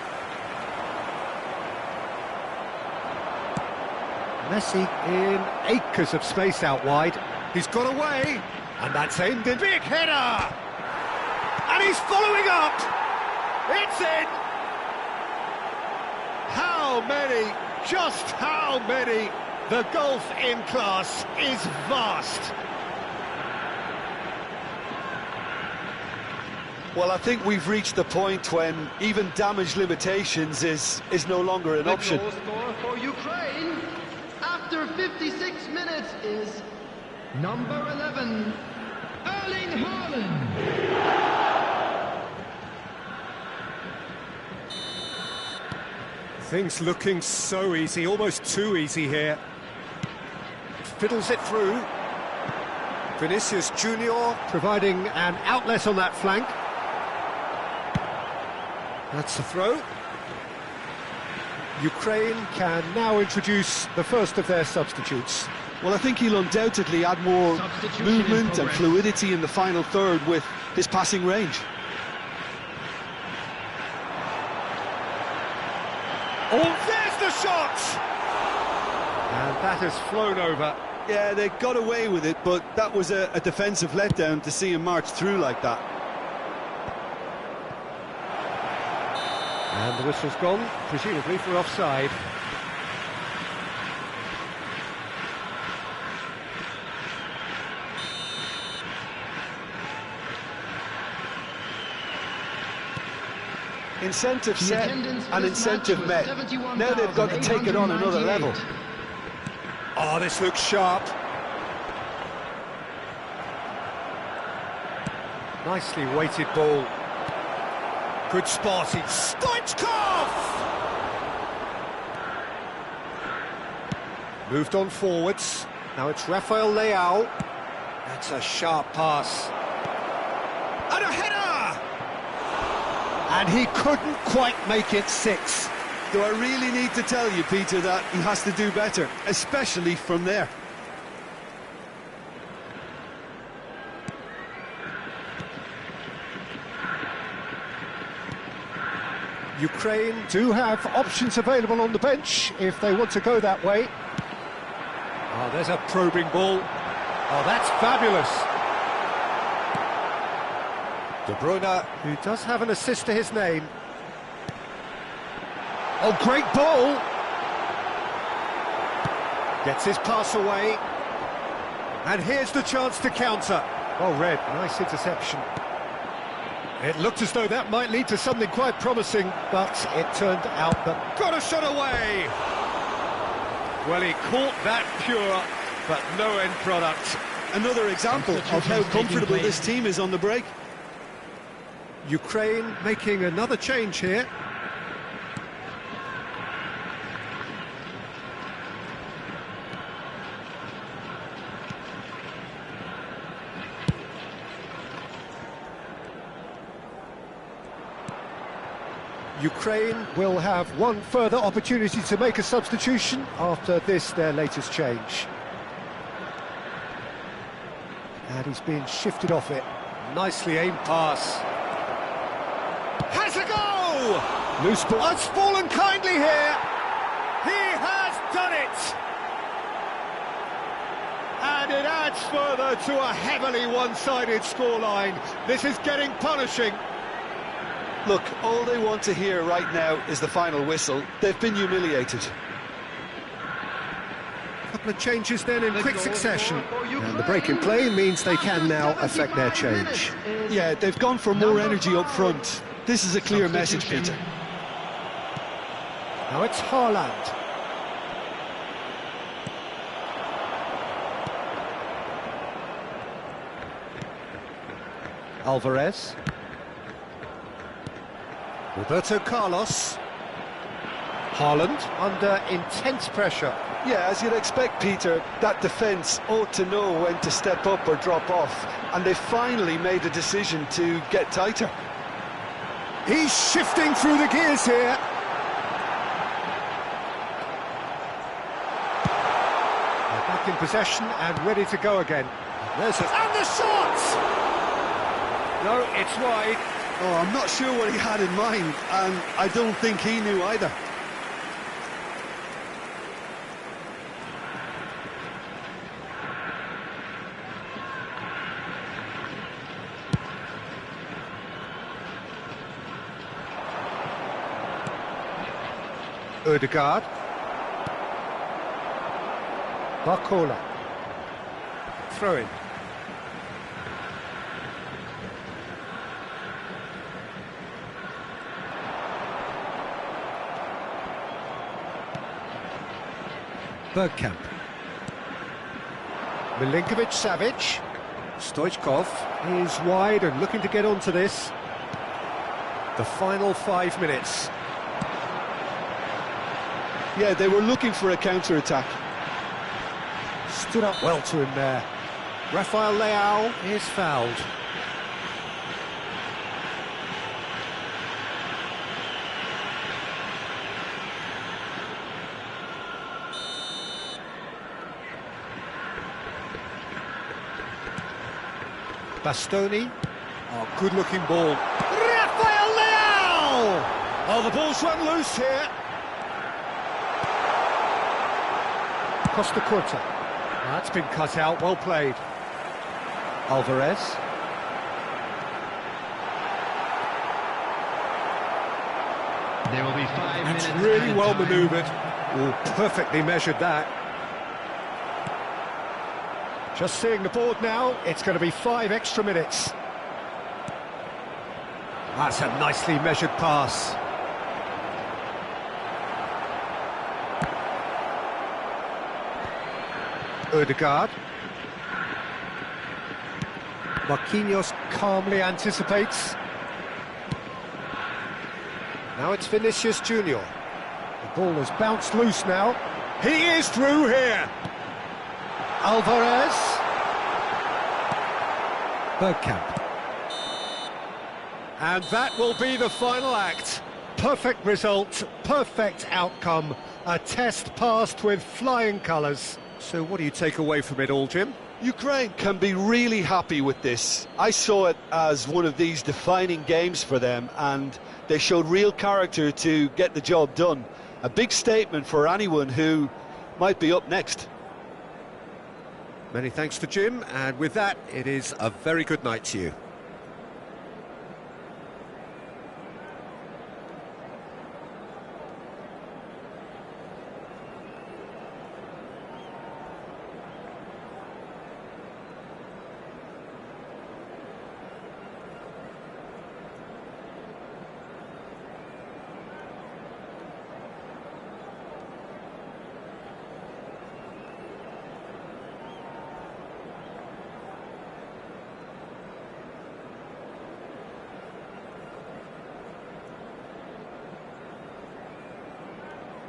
S1: Messi in acres of space out wide. He's got away. And that's ended. Big header! And he's following up! It's in! How many? Just how many? The gulf in class is vast.
S3: Well, I think we've reached the point when even damage limitations is no longer an option.
S2: The goal scorer for Ukraine after 56 minutes is number 11, Erling Haaland.
S1: Things looking so easy, almost too easy here. Fiddles it through. Vinicius Junior providing an outlet on that flank. That's the throw. Ukraine can now introduce the first of their substitutes.
S3: Well, I think he'll undoubtedly add more movement and fluidity in the final third with his passing range.
S1: Oh, there's the shot! And that has flown over.
S3: Yeah, they got away with it, but that was a defensive letdown to see him march through like that.
S1: And the whistle's gone, presumably for offside.
S3: Incentive set and incentive met. Now they've got to take it on another level.
S1: Oh, this looks sharp. Nicely weighted ball. Good spot, it's Stoichkov! Moved on forwards. Now it's Rafael Leao. That's a sharp pass. And a header! And he couldn't quite make it 6.
S3: Do I really need to tell you, Peter, that he has to do better, especially from there?
S1: Ukraine do have options available on the bench if they want to go that way. Oh, there's a probing ball. Oh, that's fabulous. De Bruyne, who does have an assist to his name. Oh, great ball! Gets his pass away. And here's the chance to counter. Oh, Red, nice interception. It looked as though that might lead to something quite promising, but it turned out that... Got a shot away! Well, he caught that pure, but no end product.
S3: Another example of how comfortable this team is on the break.
S1: Ukraine making another change here. Ukraine will have one further opportunity to make a substitution after this, their latest change. And he's being shifted off it. Nicely aimed pass. Has a go! Loose ball. It's fallen kindly here. He has done it! And it adds further to a heavily one-sided scoreline. This is getting punishing.
S3: Look, all they want to hear right now is the final whistle. They've been humiliated.
S1: A couple of changes then in quick succession. And the break in play means they can now affect their change.
S3: Yeah, they've gone for more energy up front. This is a clear message, Peter.
S1: Now it's Haaland. Alvarez. Roberto Carlos. Haaland under intense pressure.
S3: Yeah, as you'd expect, Peter, that defence ought to know when to step up or drop off, and they finally made a decision to get tighter.
S1: He's shifting through the gears here. They're back in possession and ready to go again. There's a... And the shot! No, it's wide.
S3: Oh, I'm not sure what he had in mind, and I don't think he knew either.
S1: Ødegaard. Barcola. Throw in. Bergkamp. Milinkovic-Savic. Stoichkov is wide and looking to get onto this. The final 5 minutes.
S3: Yeah, they were looking for a counter-attack.
S1: Stood up well to him there. Rafael Leao is fouled. Bastoni. Oh, good-looking ball. Rafael Leao! Oh, the ball's run loose here. Costa Curta. That's been cut out, well played. Alvarez.
S2: There will be 5 minutes.
S1: That's really
S2: added
S1: well
S2: time.
S1: manoeuvred. Oh, perfectly measured that. Just seeing the board now, it's going to be 5 extra minutes. That's a nicely measured pass. Ødegaard. Marquinhos calmly anticipates. Now it's Vinicius Junior. The ball has bounced loose now. He is through here. Alvarez. Bergkamp. And that will be the final act. Perfect result, perfect outcome. A test passed with flying colours. So what do you take away from it all, Jim?
S3: Ukraine can be really happy with this. I saw it as one of these defining games for them, and they showed real character to get the job done. A big statement for anyone who might be up next.
S1: Many thanks to Jim, and with that, it is a very good night to you.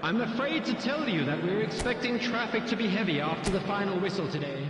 S2: I'm afraid to tell you that we're expecting traffic to be heavy after the final whistle today.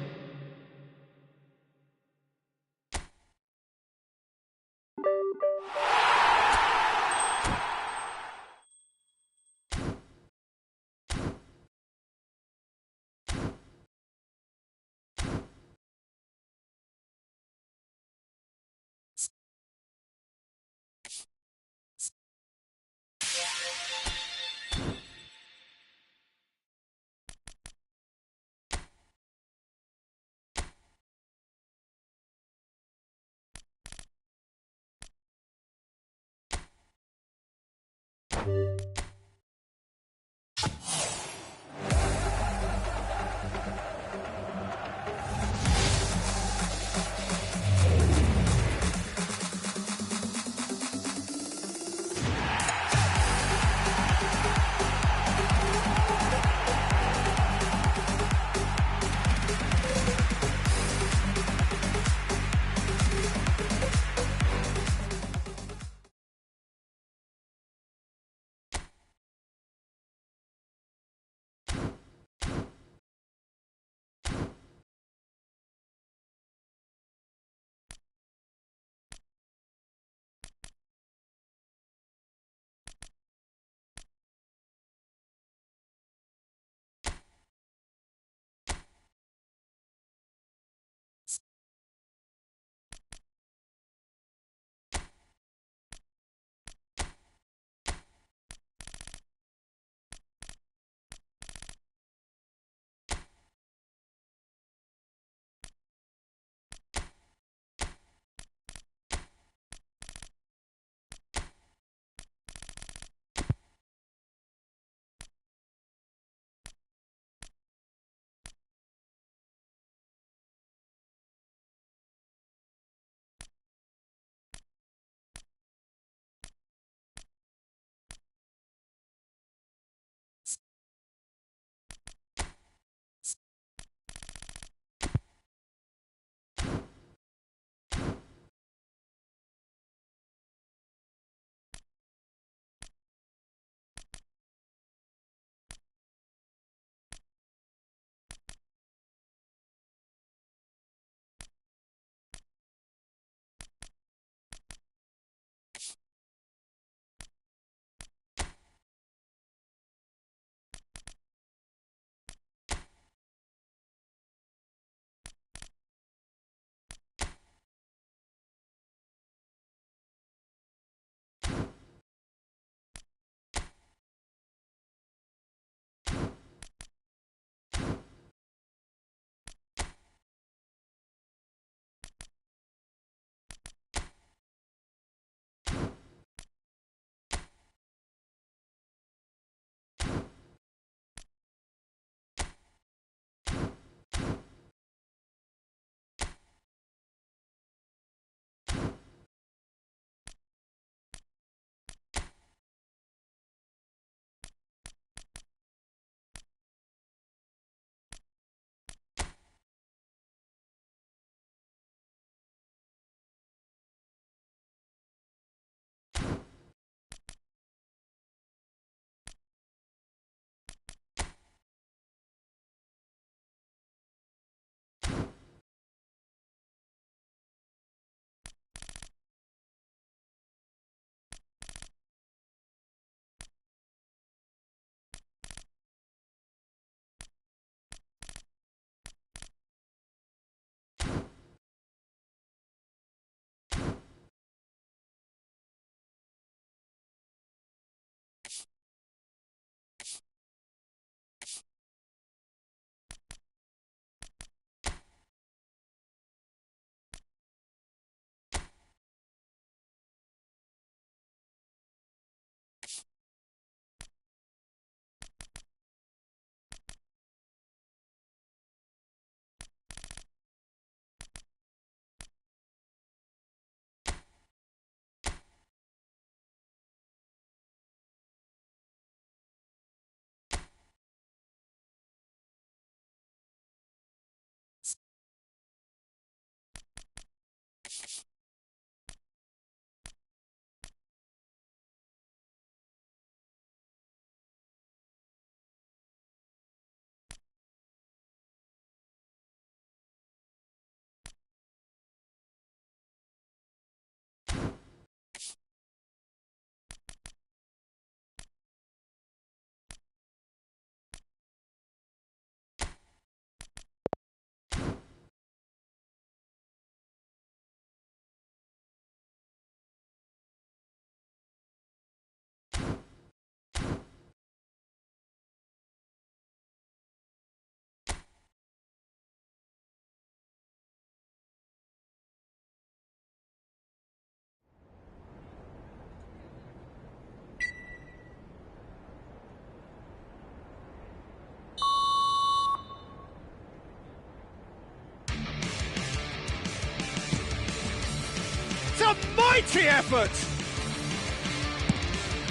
S1: Mighty effort!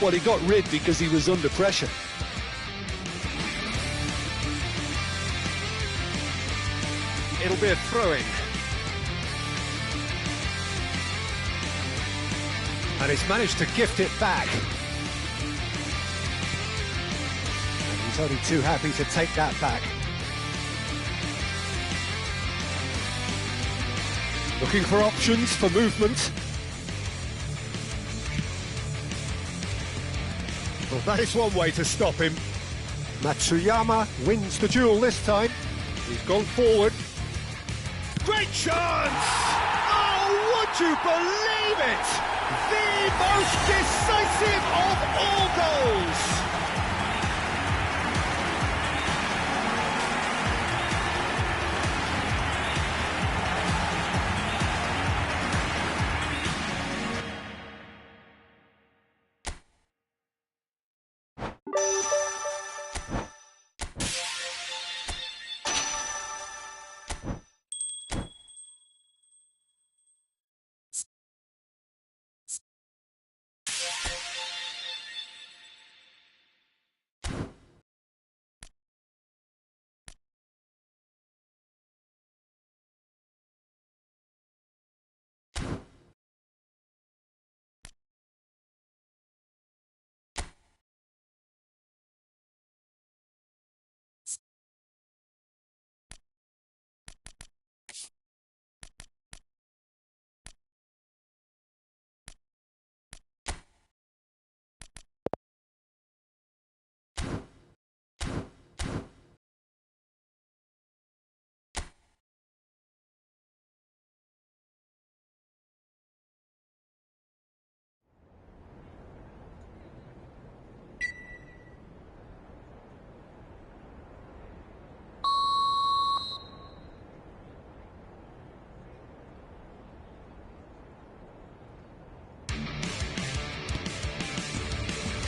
S3: Well, he got rid because he was under pressure.
S1: It'll be a throw-in. And he's managed to gift it back. And he's only too happy to take that back. Looking for options for movement. Well, that is one way to stop him. Matsuyama wins the duel this time. He's gone forward. Great chance! Oh, would you believe it? The most decisive of all goals!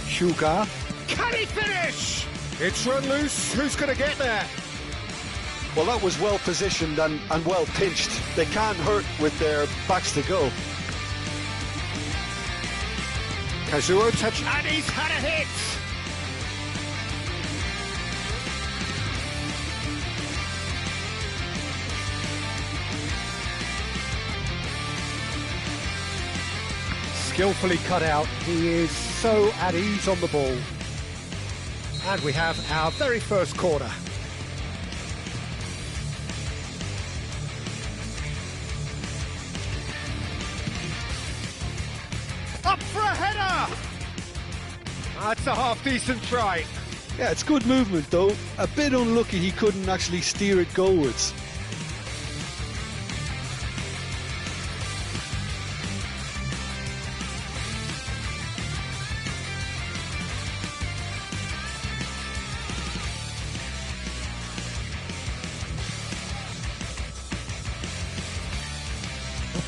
S1: Sugar. Can he finish? It's run loose. Who's going to get there?
S3: Well, that was well positioned and well pinched. They can't hurt with their backs to go.
S1: Kazuo touch. And he's had a hit. Skillfully cut out. He is so at ease on the ball. And we have our very first corner. Up for a header! That's a half-decent try.
S3: Yeah, it's good movement though. A bit unlucky he couldn't actually steer it goalwards.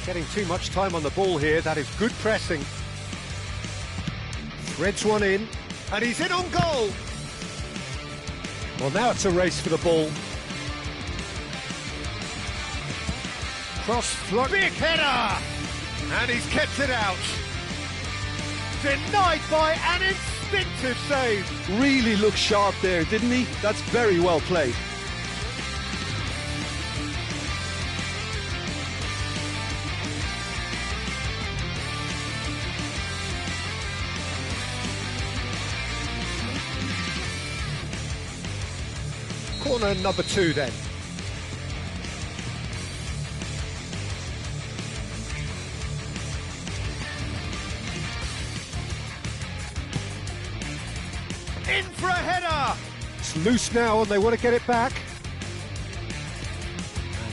S1: Getting too much time on the ball here. That is good pressing. Threads one in, and he's in on goal. Well, now it's a race for the ball. Cross float. Big header! And he's kept it out. Denied by an instinctive save.
S3: Really looked sharp there, didn't he? That's very well played.
S1: Corner number 2 then. In for a header! It's loose now and they want to get it back.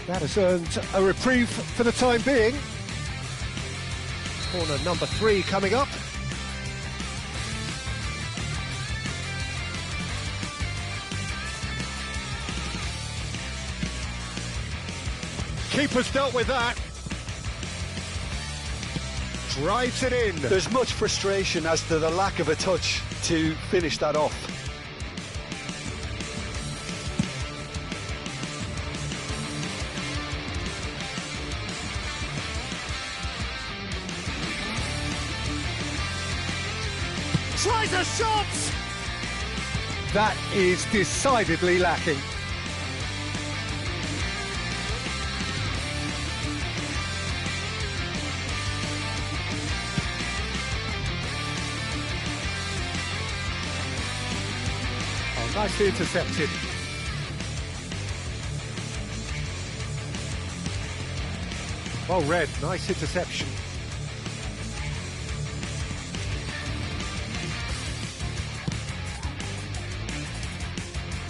S1: And that has earned a reprieve for the time being. Corner number 3 coming up. Keeper's dealt with that. Drives it in.
S3: There's much frustration as to the lack of a touch to finish that off.
S1: tries a shot! That is decidedly lacking. Oh, nicely intercepted. Well read, nice interception.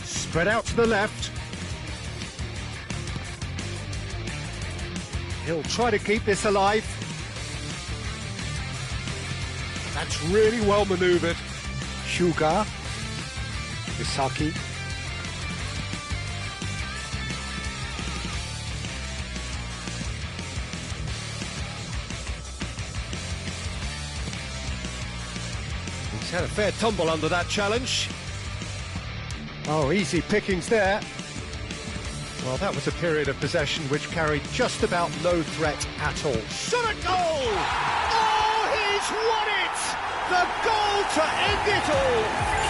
S1: Spread out to the left. He'll try to keep this alive. That's really well manoeuvred. Shuga. Misaki. He's had a fair tumble under that challenge. Oh, easy pickings there. Well, that was a period of possession which carried just about no threat at all. Shot at goal! Oh, he's won it! The goal to end it all!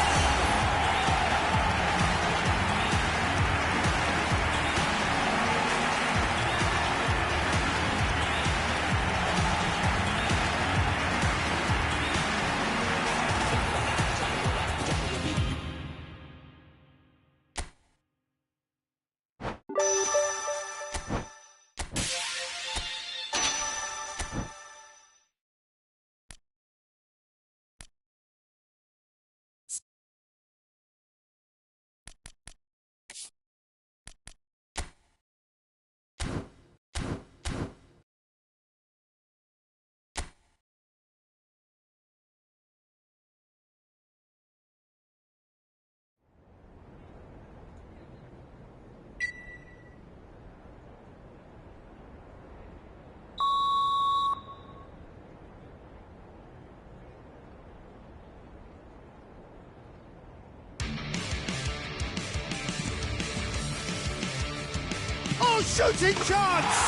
S1: Oh, shooting chance!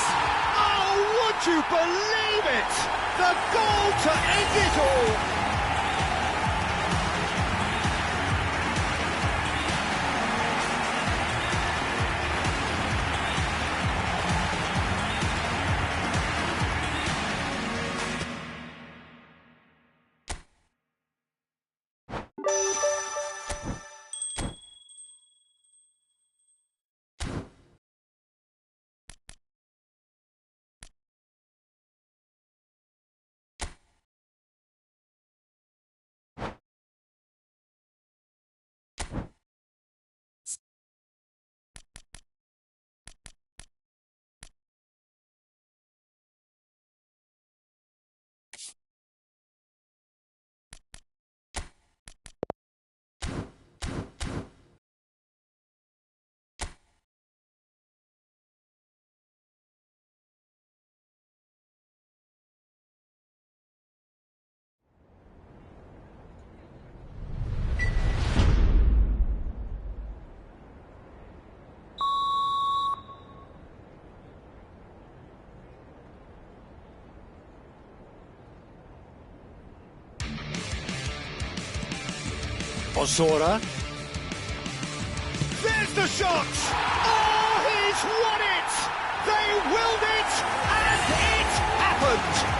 S1: Oh, would you believe it? The goal to end it all! Ozora. There's the shot! Oh, he's won it! They willed it, and it happened!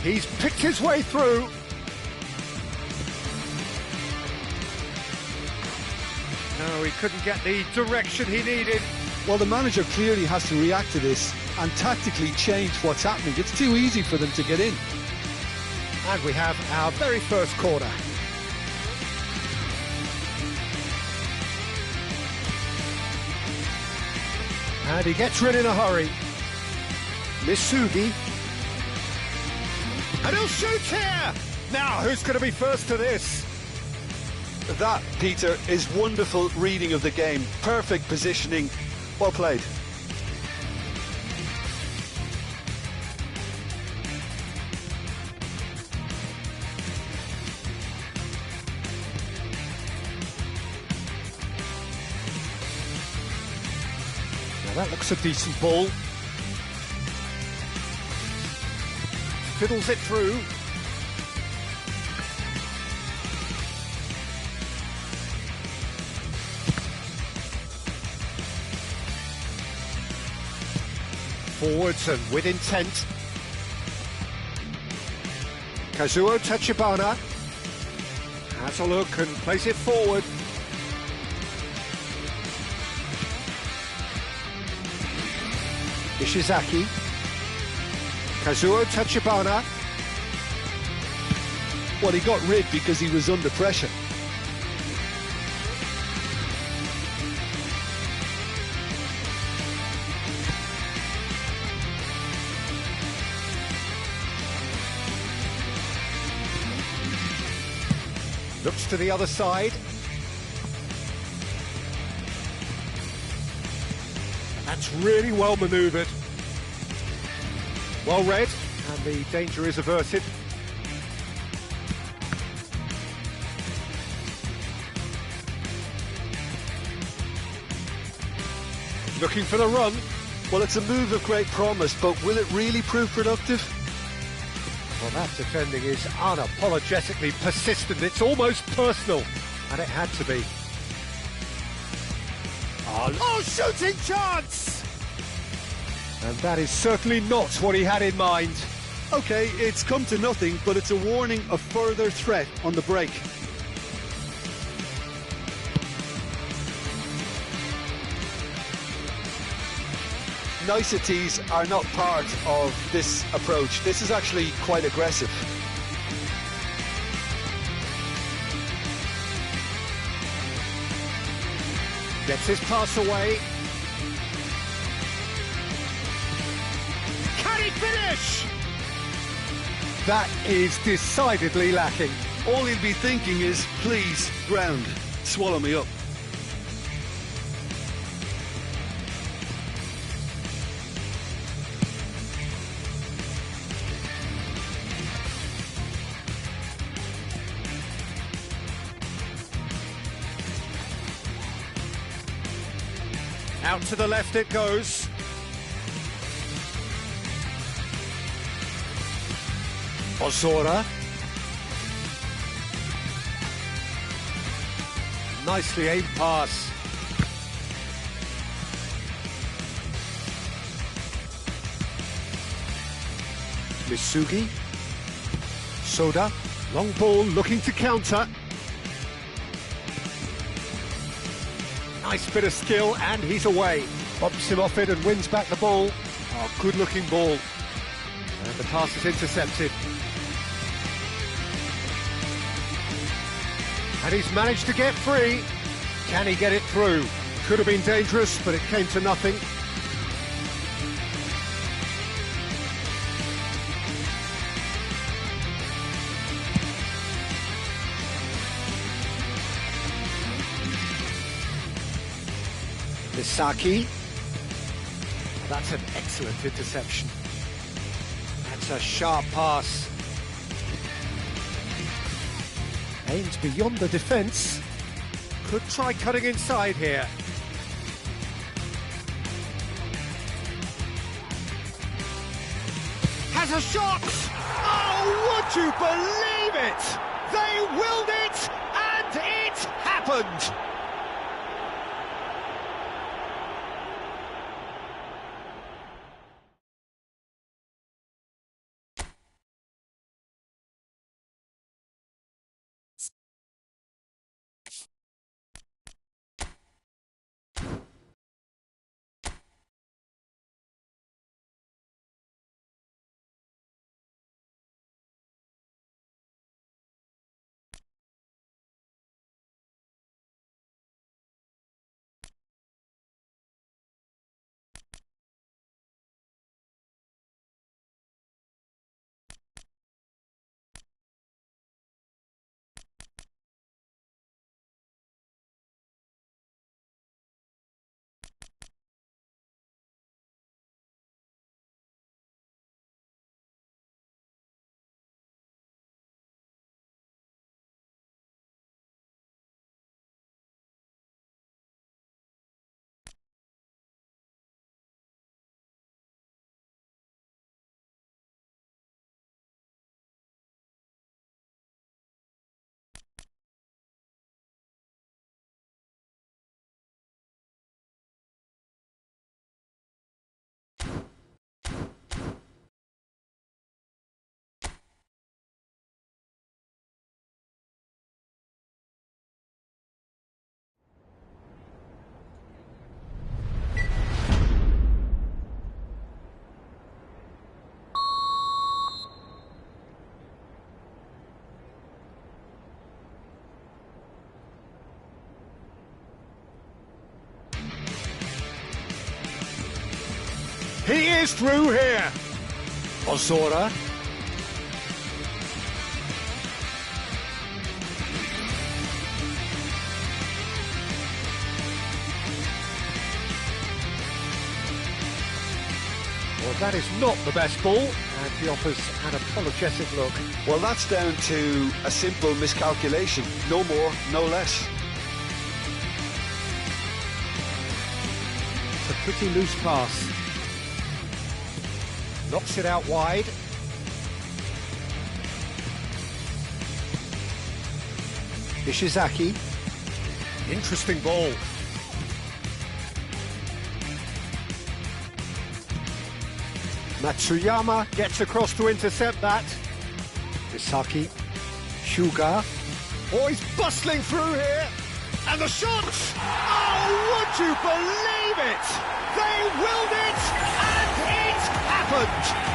S1: He's picked his way through. No, he couldn't get the direction he needed.
S3: Well, the manager clearly has to react to this and tactically change what's happening. It's too easy for them to get in.
S1: And we have our very first corner. And he gets rid in a hurry. Misugi. And he'll shoot here! Now, who's going to be first to this?
S3: That, Peter, is wonderful reading of the game. Perfect positioning. Well played.
S1: Now that looks a decent ball. Fiddles it through. Forwards and with intent. Kazuo Tachibana has a look and plays it forward. Ishizaki. Kazuo Tachibana.
S3: Well, he got rid because he was under pressure.
S1: Looks to the other side. That's really well manoeuvred. Well read, and the danger is averted. Looking for the run.
S3: Well, it's a move of great promise, but will it really prove productive?
S1: Well, that defending is unapologetically persistent. It's almost personal, and it had to be. Oh, shooting chance! And that is certainly not what he had in mind.
S3: OK, it's come to nothing, but it's a warning of further threat on the break. Niceties are not part of this approach. This is actually quite aggressive.
S1: Gets his pass away. Can he finish? That is decidedly lacking.
S3: All he'll be thinking is, please, ground, swallow me up.
S1: Out to the left it goes. Ozora. Nicely aimed pass. Misugi. Soda. Long ball looking to counter. Nice bit of skill, and he's away. Bumps him off it and wins back the ball. Oh, good-looking ball. And the pass is intercepted. And he's managed to get free. Can he get it through? Could have been dangerous, but it came to nothing. Misaki. That's an excellent interception. That's a sharp pass. Aimed beyond the defence. Could try cutting inside here. Has a shot! Oh, would you believe it? They willed it, and it happened! He is through here. Ozora. Well, that is not the best ball, and he offers an apologetic look.
S3: Well, that's down to a simple miscalculation. No more, no less.
S1: It's a pretty loose pass. Knocks it out wide. Ishizaki. Interesting ball. Matsuyama gets across to intercept that. Misaki. Shuga. Oh, he's bustling through here. And the shot! Oh, would you believe it? They willed it, and it happened!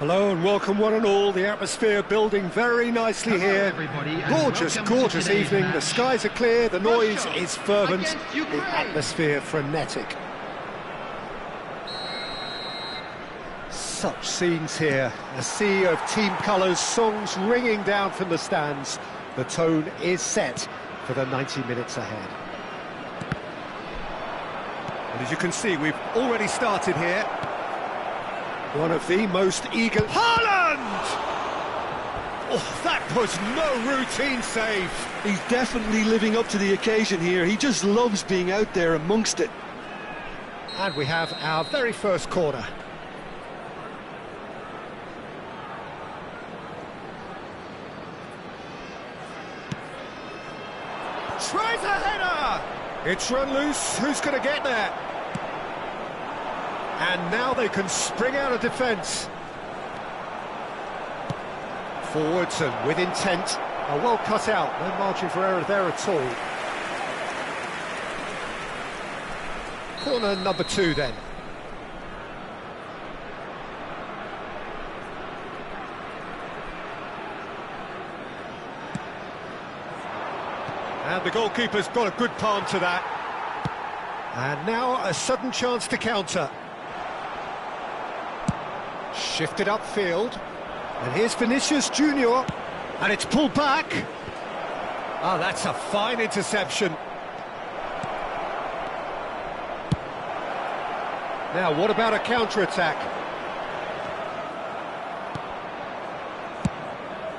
S1: Hello and welcome one and all. The atmosphere building very nicely here.
S2: Everybody,
S1: Gorgeous, gorgeous evening. The skies are clear, the noise is fervent, the atmosphere frenetic. Such scenes here. A sea of team colours, songs ringing down from the stands. The tone is set for the 90 minutes ahead. And as you can see, we've already started here. One of the most eager... Haaland! Oh, that was no routine save.
S3: He's definitely living up to the occasion here. He just loves being out there amongst it.
S1: And we have our very first corner. Tries a header! It's run loose. Who's going to get there? And now they can spring out of defence. Forwards and with intent. Are well cut out. No margin for error there at all. Corner number 2 then. And the goalkeeper's got a good palm to that. And now a sudden chance to counter. Shifted upfield. And here's Vinicius Junior. And it's pulled back. Oh, that's a fine interception. Now, what about a counter-attack?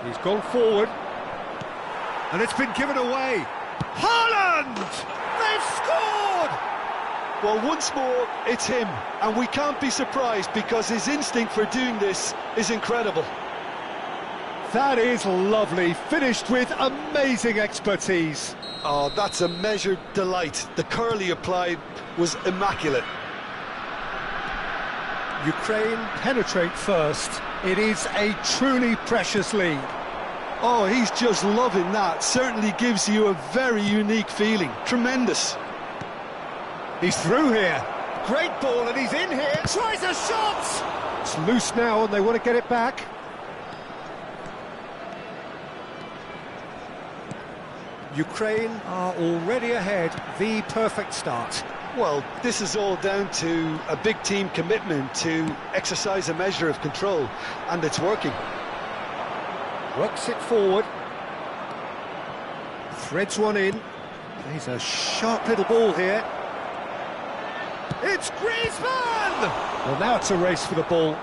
S1: He's gone forward. And it's been given away. Haaland! They've scored!
S3: Well, once more, it's him. And we can't be surprised because his instinct for doing this is incredible.
S1: That is lovely, finished with amazing expertise.
S3: Oh, that's a measured delight. The curl he applied was immaculate.
S1: Ukraine penetrate first. It is a truly precious lead.
S3: Oh, he's just loving that. Certainly gives you a very unique feeling. Tremendous.
S1: He's through here. Great ball, and he's in here. Tries a shot! It's loose now, and they want to get it back. Ukraine are already ahead. The perfect start.
S3: Well, this is all down to a big team commitment to exercise a measure of control, and it's working.
S1: Works it forward. Threads one in. Plays a sharp little ball here. It's Griezmann! Well, now it's a race for the ball.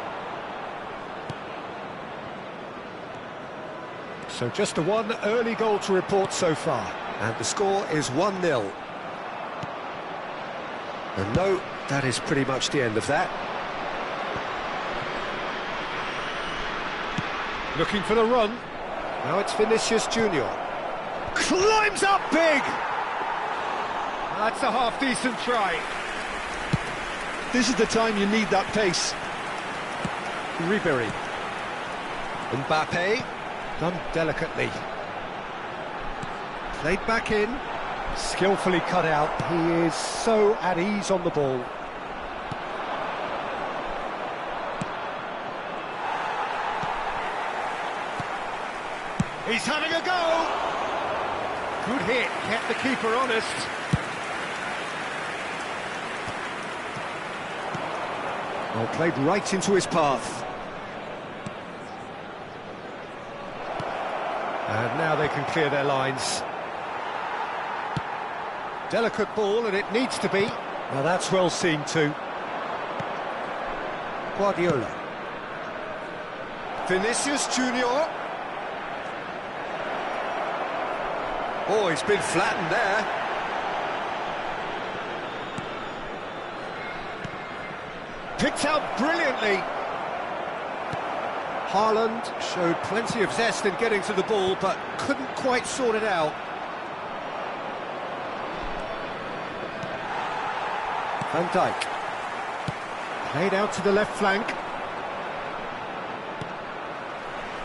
S1: So just a one early goal to report so far. And the score is 1-0. And no, that is pretty much the end of that. Looking for the run. Now it's Vinicius Junior. Climbs up big! That's a half-decent try.
S3: This is the time you need that pace.
S1: Ribéry. Mbappe. Done delicately. Played back in. Skillfully cut out. He is so at ease on the ball. He's having a go! Good hit, kept the keeper honest. Well, played right into his path. And now they can clear their lines. Delicate ball, and it needs to be. Well, that's well seen too. Guardiola. Vinicius Junior. Oh, he's been flattened there. Picked out brilliantly. Haaland showed plenty of zest in getting to the ball, but couldn't quite sort it out. Van Dijk. Played out to the left flank.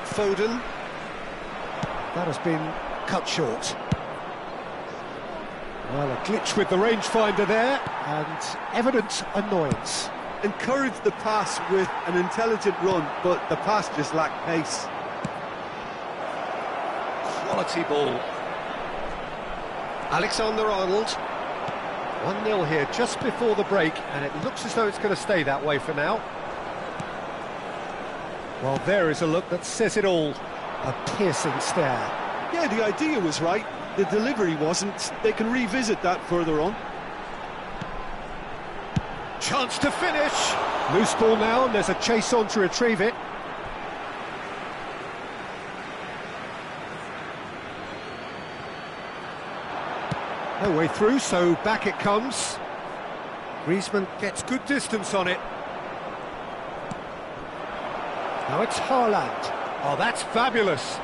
S1: Foden. That has been cut short. Well, a glitch with the rangefinder there, and evident annoyance.
S3: Encouraged the pass with an intelligent run, but the pass just lacked pace.
S1: Quality ball. Alexander-Arnold. 1-0 here just before the break, and it looks as though it's going to stay that way for now. Well, there is a look that says it all. A piercing stare.
S3: Yeah, the idea was right. The delivery wasn't. They can revisit that further on.
S1: Chance to finish. Loose ball now, and there's a chase on to retrieve it. No way through, so back it comes. Griezmann gets good distance on it. Now it's Haaland. Oh, that's fabulous.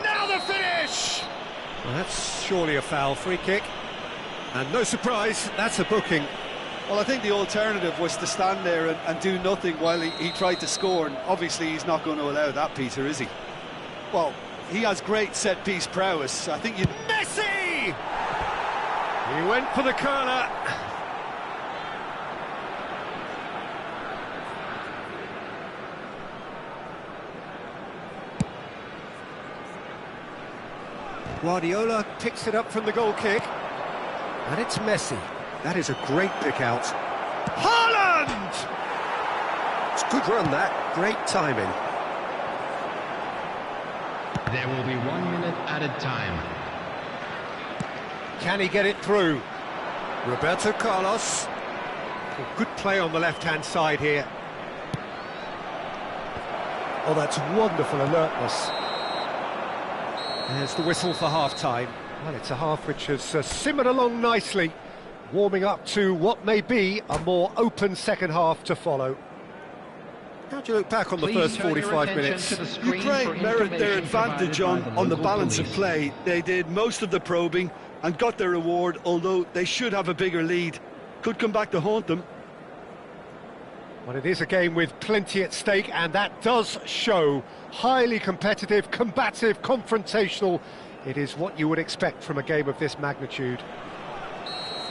S1: Now the finish! Well, that's surely a foul. Free kick. And no surprise, that's a booking.
S3: Well, I think the alternative was to stand there and do nothing while he tried to score, and obviously he's not going to allow that, Peter, is he? Well, he has great set-piece prowess. I think you...
S1: Messi! He went for the curler. Guardiola picks it up from the goal kick. And it's Messi. That is a great pick out. Haaland! It's a good run, that. Great timing.
S2: There will be 1 minute added time.
S1: Can he get it through? Roberto Carlos. Oh, good play on the left-hand side here. Oh, that's wonderful alertness. There's the whistle for half-time. Well, it's a half which has simmered along nicely, warming up to what may be a more open second half to follow. How do you look back on the first 45 minutes?
S3: Ukraine merit their advantage on the balance of play. They did most of the probing and got their reward, although they should have a bigger lead. Could come back to haunt them.
S1: Well, it is a game with plenty at stake, and that does show. Highly competitive, combative, confrontational. It is what you would expect from a game of this magnitude.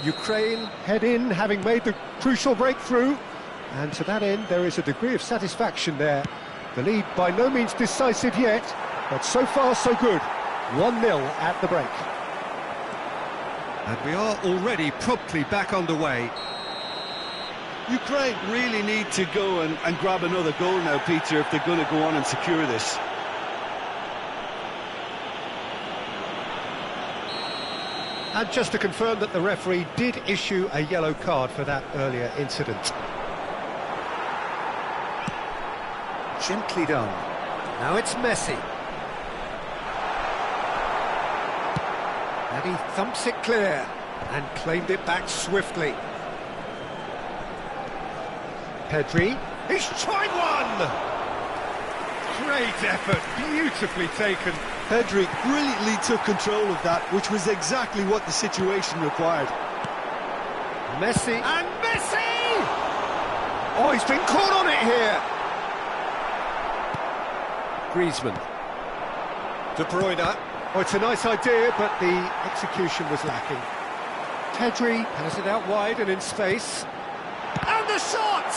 S1: Ukraine head in, having made the crucial breakthrough. And to that end, there is a degree of satisfaction there. The lead by no means decisive yet, but so far so good. 1-0 at the break. And we are already promptly back underway.
S3: Ukraine really need to go and grab another goal now, Peter, if they're going to go on and secure this.
S1: And just to confirm that the referee did issue a yellow card for that earlier incident. Gently done. Now it's Messi. And he thumps it clear and claimed it back swiftly. Pedri, he's tried one! Great effort, beautifully taken.
S3: Pedri brilliantly took control of that, which was exactly what the situation required.
S1: Messi, and Messi! Oh, he's been caught on it here! Griezmann. De Bruyne. Oh, it's a nice idea, but the execution was lacking. Pedri has it out wide and in space. And the shot!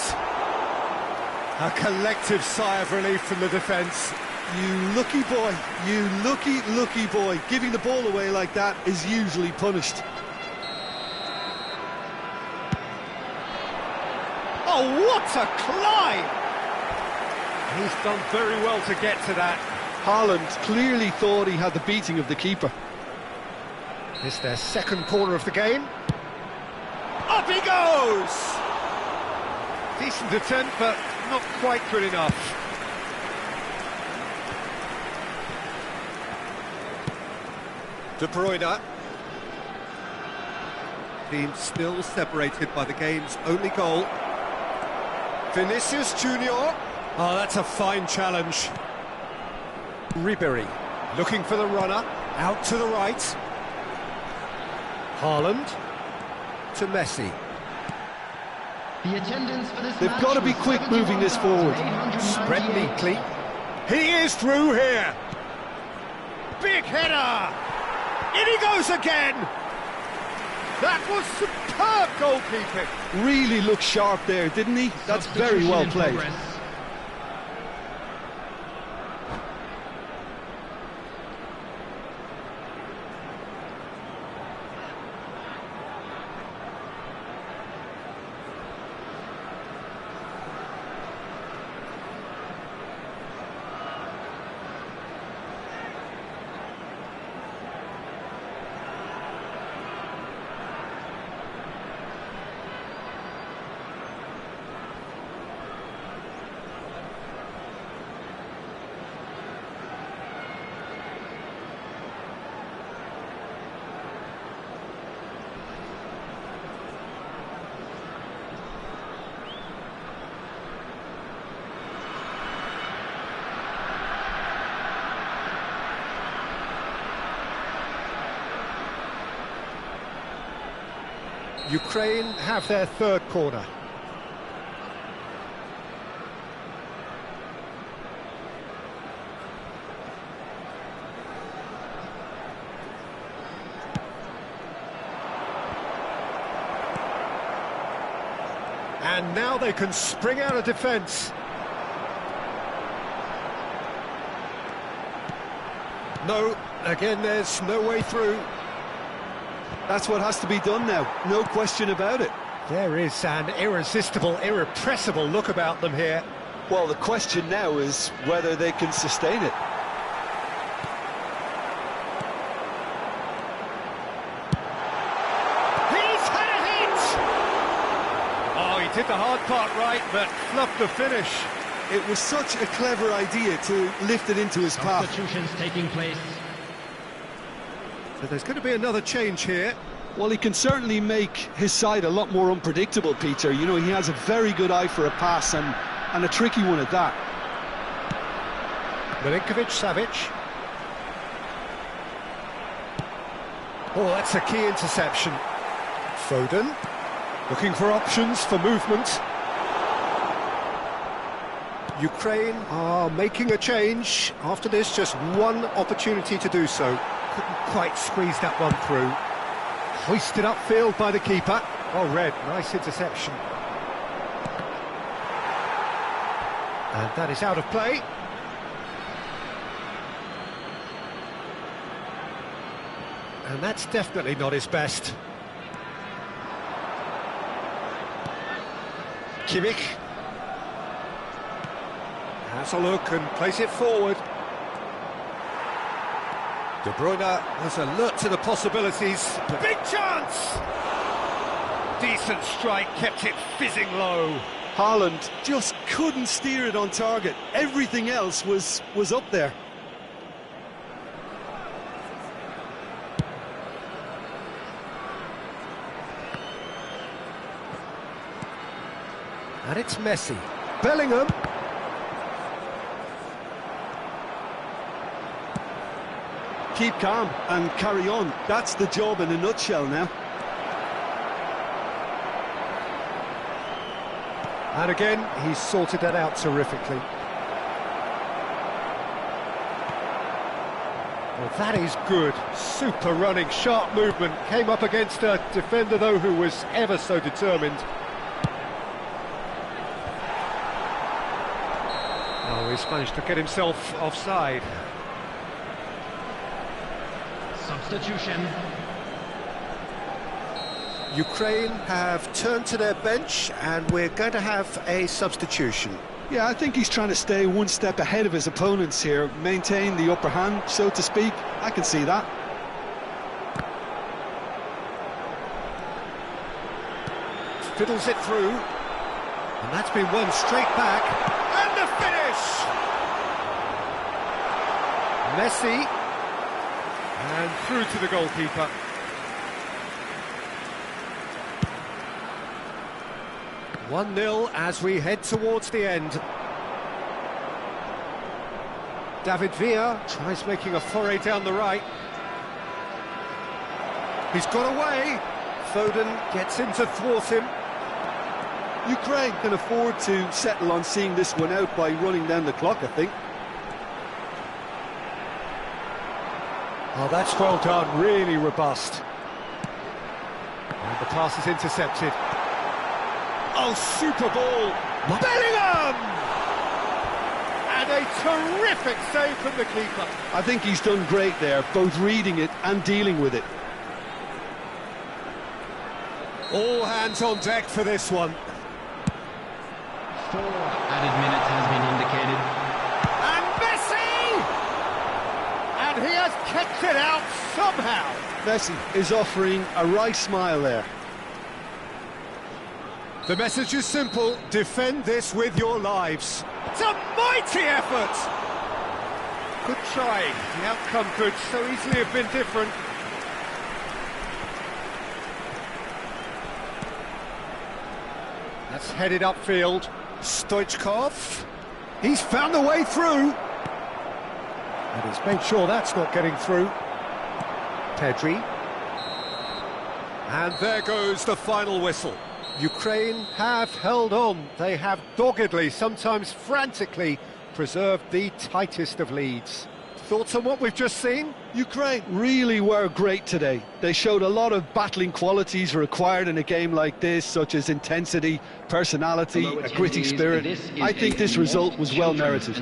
S1: A collective sigh of relief from the defence.
S3: You lucky boy, you lucky boy. Giving the ball away like that is usually punished.
S1: Oh, what a climb! He's done very well to get to that.
S3: Haaland clearly thought he had the beating of the keeper.
S1: It's their second corner of the game. Up he goes! Decent attempt, but not quite good enough. De Bruyne. Team still separated by the game's only goal. Vinicius Junior. Oh, that's a fine challenge. Ribéry looking for the runner, out to the right. Haaland to Messi.
S2: The attendance for this
S3: They've
S2: match
S3: got to be
S2: was
S3: quick moving this forward.
S2: 71,898.
S1: Spread neatly. He is through here. Big header. In he goes again. That was superb goalkeeping.
S3: Really looked sharp there, didn't he? That's very well
S2: Substitution in
S3: played.
S2: progress.
S1: Ukraine have their third corner. And now they can spring out of defence. No, again there's no way through.
S3: That's what has to be done now, no question about it.
S1: There is an irresistible, irrepressible look about them here.
S3: Well, the question now is whether they can sustain it.
S1: He's had a hit! Oh, he did the hard part right, but fluffed the finish.
S3: It was such a clever idea to lift it into his path.
S2: Substitutions taking place.
S1: So there's going to be another change here.
S3: Well, he can certainly make his side a lot more unpredictable, Peter. You know, he has a very good eye for a pass and a tricky one at that.
S1: Milinkovic-Savic. Oh, that's a key interception. Foden, looking for options for movement. Ukraine are making a change. After this, just one opportunity to do so. Couldn't quite squeeze that one through. Hoisted upfield by the keeper. Oh, Red, nice interception. And that is out of play. and that's definitely not his best. Kimmich has a look and plays it forward. De Bruyne was alert to the possibilities. Big chance! Decent strike, kept it fizzing low.
S3: Haaland just couldn't steer it on target. Everything else was up there.
S1: And it's Messi. Bellingham.
S3: Keep calm and carry on. That's the job in a nutshell now.
S1: And again, he's sorted that out terrifically. Well, that is good. Super running, sharp movement. Came up against a defender, though, who was ever so determined. Oh, he's managed to get himself offside.
S2: Substitution.
S1: Ukraine have turned to their bench, and we're going to have a substitution.
S3: Yeah, I think he's trying to stay one step ahead of his opponents here, maintain the upper hand, so to speak. I can see that.
S1: Fiddles it through, and that's been won straight back. And the finish! Messi, and through to the goalkeeper. One-nil as we head towards the end. David Villa tries making a foray down the right. He's got away. Foden gets in to thwart him.
S3: Ukraine can afford to settle on seeing this one out by running down the clock, I think.
S1: Oh, that's well done, really robust. And the pass is intercepted. Oh, super ball! Bellingham! And a terrific save from the keeper.
S3: I think he's done great there, both reading it and dealing with it.
S1: All hands on deck for this one.
S2: 4 added minutes has been indicated.
S1: And Messi! And he has kept it out somehow.
S3: Messi is offering a right smile there.
S1: The message is simple: defend this with your lives. It's a mighty effort! Good try. The outcome could so easily have been different. That's headed upfield. Stoichkov. He's found a way through. And he's made sure that's not getting through. Pedri. And there goes the final whistle. Ukraine have held on. They have doggedly, sometimes frantically, preserved the tightest of leads. Thoughts on what we've just seen?
S3: Ukraine really were great today. They showed a lot of battling qualities required in a game like this, such as intensity, personality, a gritty spirit. I think this result was well merited.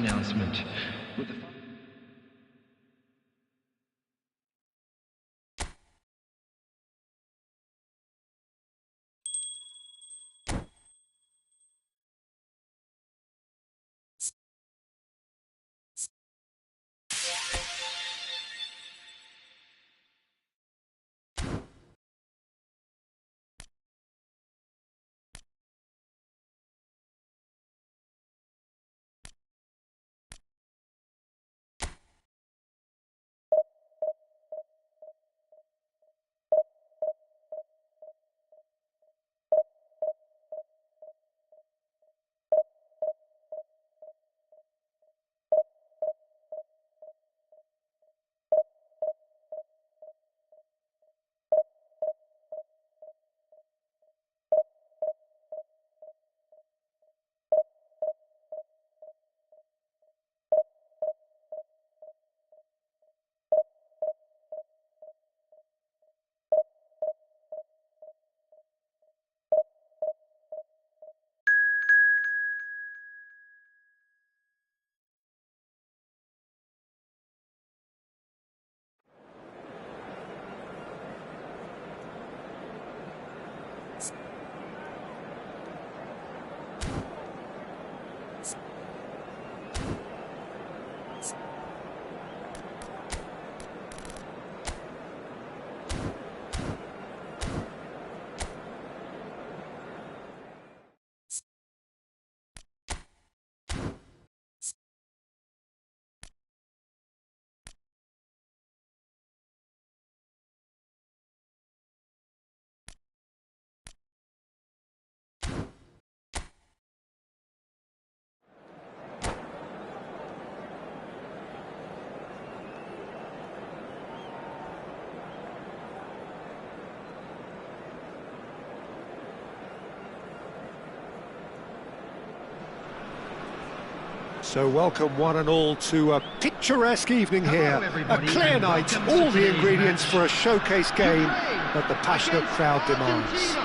S1: So welcome one and all to a picturesque evening here. A clear night, all the ingredients for a showcase game that the passionate crowd demands.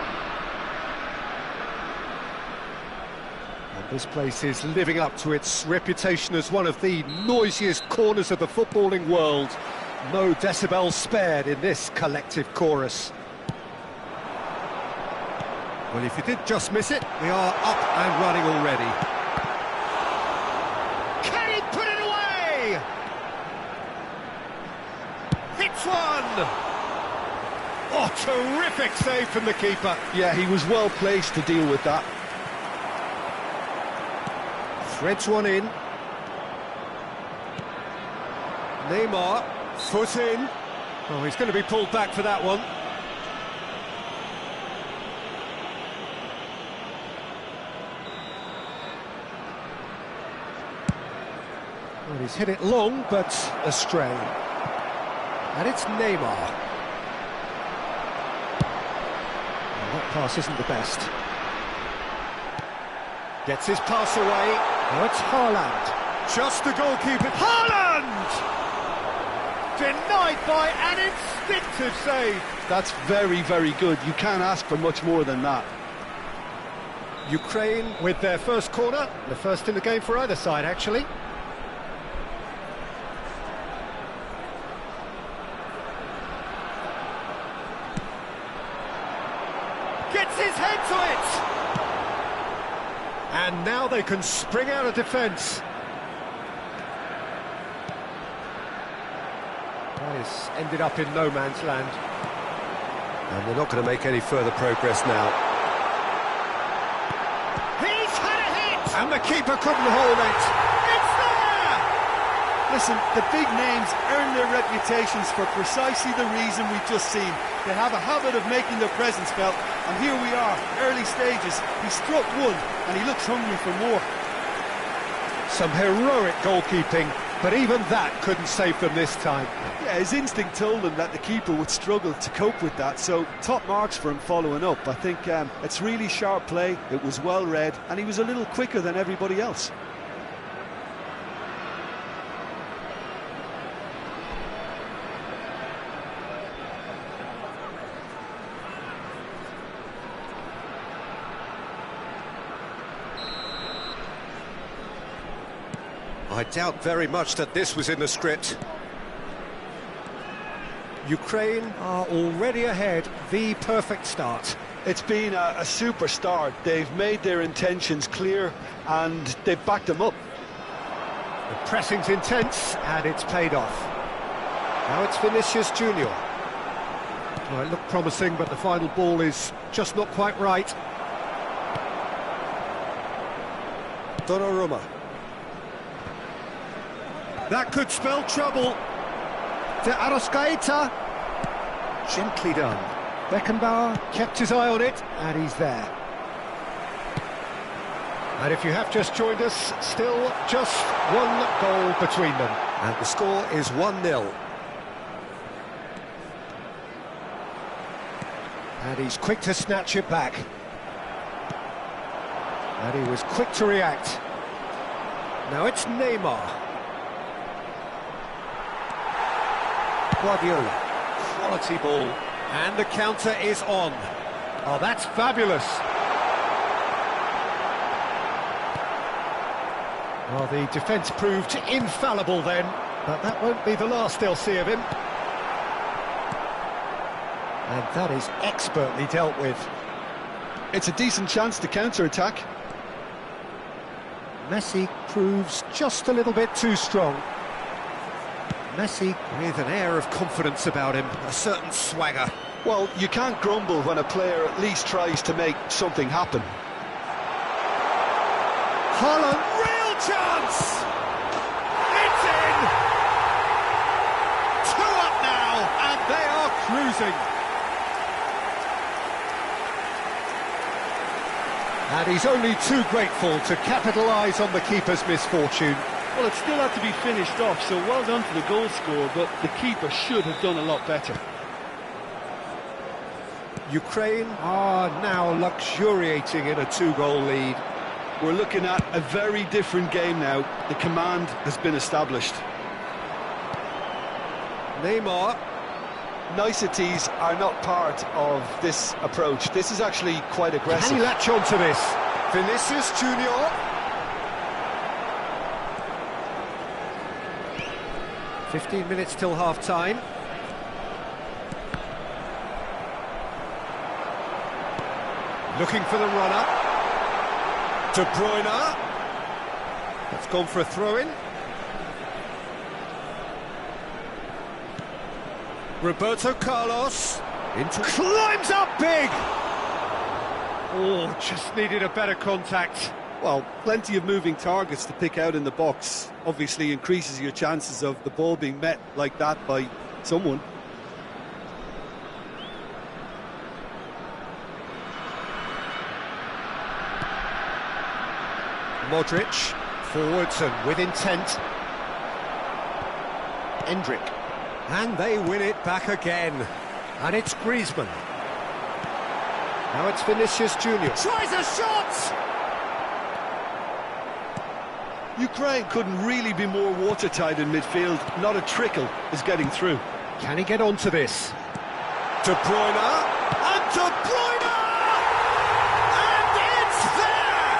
S1: And this place is living up to its reputation as one of the noisiest corners of the footballing world. No decibels spared in this collective chorus. Well, if you did just miss it, we are up and running already. Can he put it away? Hits one! Oh, terrific save from the keeper.
S3: Yeah, he was well placed to deal with that.
S1: Threads one in. Neymar, foot in. Oh, he's going to be pulled back for that one. Well, he's hit it long, but astray. And it's Neymar. Well, that pass isn't the best. Gets his pass away. Now it's Haaland. Just the goalkeeper. Haaland! Denied by an instinctive save.
S3: That's very, very good. You can't ask for much more than that.
S1: Ukraine with their first corner. The first in the game for either side, actually. Gets his head to it! And now they can spring out of defence. That has ended up in no man's land. And they're not going to make any further progress now. He's had a hit! And the keeper couldn't hold it. It's there!
S3: Listen, the big names earn their reputations for precisely the reason we've just seen. They have a habit of making their presence felt, and here we are, early stages. He struck one, and he looks hungry for more.
S1: Some heroic goalkeeping, but even that couldn't save them this time.
S3: Yeah, his instinct told him that the keeper would struggle to cope with that, so top marks for him following up. I think it's really sharp play, it was well read, and he was a little quicker than everybody else.
S1: I doubt very much that this was in the script. Ukraine are already ahead, the perfect start.
S3: It's been a super start. They've made their intentions clear and they've backed them up.
S1: The pressing's intense and it's paid off. Now it's Vinicius Junior. Well, it looked promising, but the final ball is just not quite right. Donnarumma. That could spell trouble. To Arrascaeta. Gently done. Beckenbauer kept his eye on it, and he's there. And if you have just joined us, still just one goal between them. And the score is 1-0. And he's quick to snatch it back. And he was quick to react. Now it's Neymar. Guardiola, quality ball, and the counter is on. Oh, that's fabulous. Well, the defence proved infallible then, but that won't be the last they'll see of him. And that is expertly dealt with.
S3: It's a decent chance to counter-attack.
S1: Messi proves just a little bit too strong. Messi with an air of confidence about him, a certain swagger.
S3: Well, you can't grumble when a player at least tries to make something happen.
S1: Haaland, real chance! It's in! 2 up now, and they are cruising. And he's only too grateful to capitalise on the keeper's misfortune.
S3: Well, it still had to be finished off, so well done to the goal scorer, but the keeper should have done a lot better.
S1: Ukraine are now luxuriating in a 2-goal lead.
S3: we're looking at a very different game now. The command has been established.
S1: Neymar.
S3: Niceties are not part of this approach. This is actually quite aggressive.
S1: Can he latch on to this? Vinicius Junior. 15 minutes till half-time. Looking for the runner. De Bruyne. That's gone for a throw-in. Roberto Carlos. Climbs up big! Oh, just needed a better contact.
S3: Well, plenty of moving targets to pick out in the box. Obviously increases your chances of the ball being met like that by someone.
S1: Modric, forwards and with intent. Endrick. And they win it back again. And it's Griezmann. Now it's Vinicius Junior. Tries a shot!
S3: Ukraine couldn't really be more watertight in midfield. Not a trickle is getting through.
S1: Can he get onto this? De Bruyne. And De Bruyne! And it's there!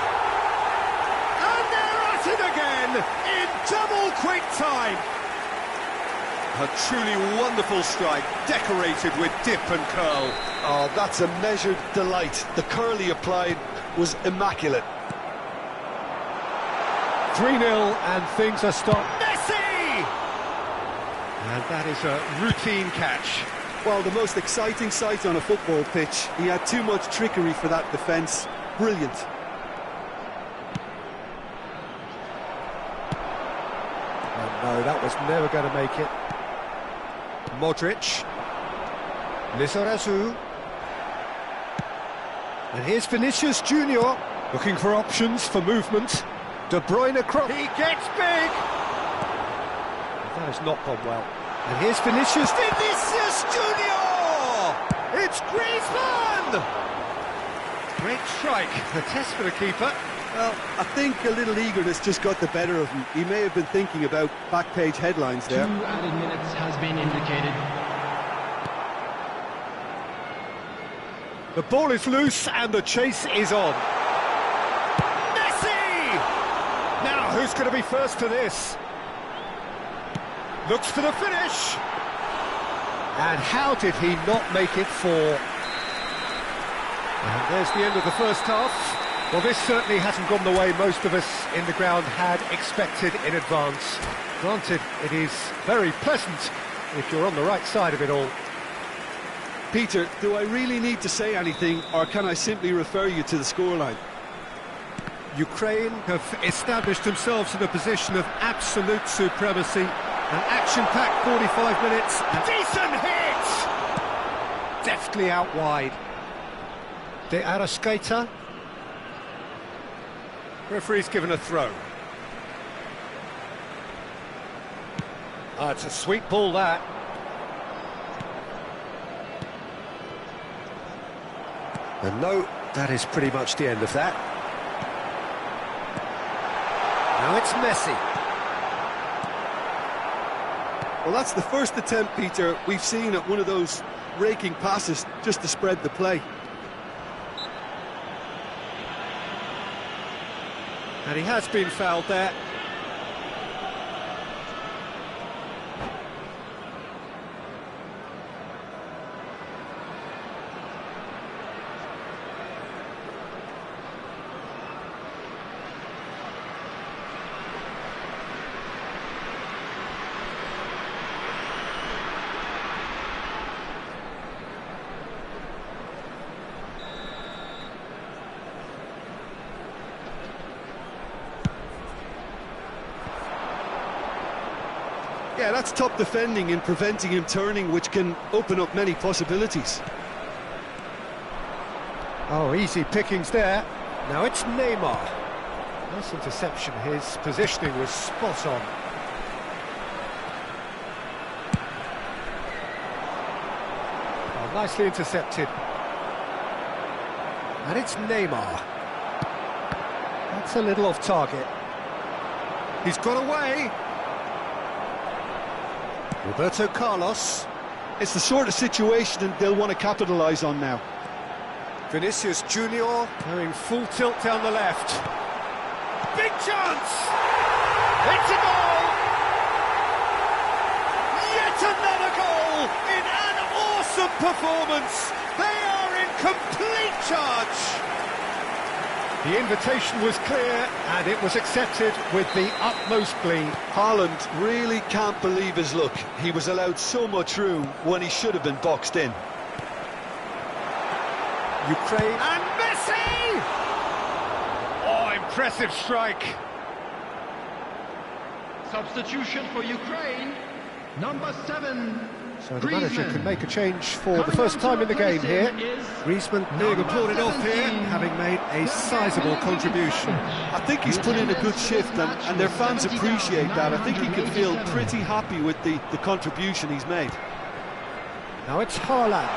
S1: And they're at it again in double quick time.
S3: A truly wonderful strike, decorated with dip and curl. Oh, that's a measured delight. The curl he applied was immaculate.
S1: 3-0 and things are stopped. Messi! And that is a routine catch.
S3: Well, the most exciting sight on a football pitch. He had too much trickery for that defence. Brilliant.
S1: Oh no, that was never going to make it. Modric. Lizarazu. And here's Vinicius Junior, looking for options for movement. De Bruyne cross. He gets big! That has not gone well. And here's Vinicius Junior! It's Griezmann! Great strike. A test for the keeper.
S3: Well, I think a little eagerness just got the better of him. He may have been thinking about back-page headlines there.
S2: 2 added minutes has been indicated.
S1: The ball is loose and the chase is on. Messi! Now, who's going to be first to this? Looks for the finish. And how did he not make it 4? And there's the end of the first half. Well, this certainly hasn't gone the way most of us in the ground had expected in advance. Granted, it is very pleasant if you're on the right side of it all.
S3: Peter, do I really need to say anything, or can I simply refer you to the scoreline?
S1: Ukraine have established themselves in a position of absolute supremacy. An action-packed 45 minutes. Decent hit! Deftly out wide. De Arrascaeta. Referee's given a throw. It's a sweet ball, that. And no, that is pretty much the end of that. Now it's Messi.
S3: Well, that's the first attempt, Peter, we've seen at one of those raking passes just to spread the play.
S1: And he has been fouled there.
S3: Yeah, that's top defending and preventing him turning, which can open up many possibilities.
S1: Oh, easy pickings there. Now it's Neymar. Nice interception. His positioning was spot on. Oh, nicely intercepted. And it's Neymar. That's a little off target. He's got away. Roberto Carlos.
S3: It's the sort of situation they'll want to capitalise on now.
S1: Vinicius Junior going full tilt down the left. Big chance! It's a goal! Yet another goal in an awesome performance! They are in complete charge! The invitation was clear and it was accepted with the utmost glee.
S3: Haaland really can't believe his luck. He was allowed so much room when he should have been boxed in.
S1: Ukraine and Messi! Oh, impressive strike.
S2: Substitution for Ukraine, number 7.
S1: So the manager can make a change for the first time in the game here. Griezmann being applauded off here, having made a sizable contribution.
S3: I think he's put in a good shift and their fans appreciate that. I think he can feel pretty happy with the contribution he's made.
S1: Now it's Haaland.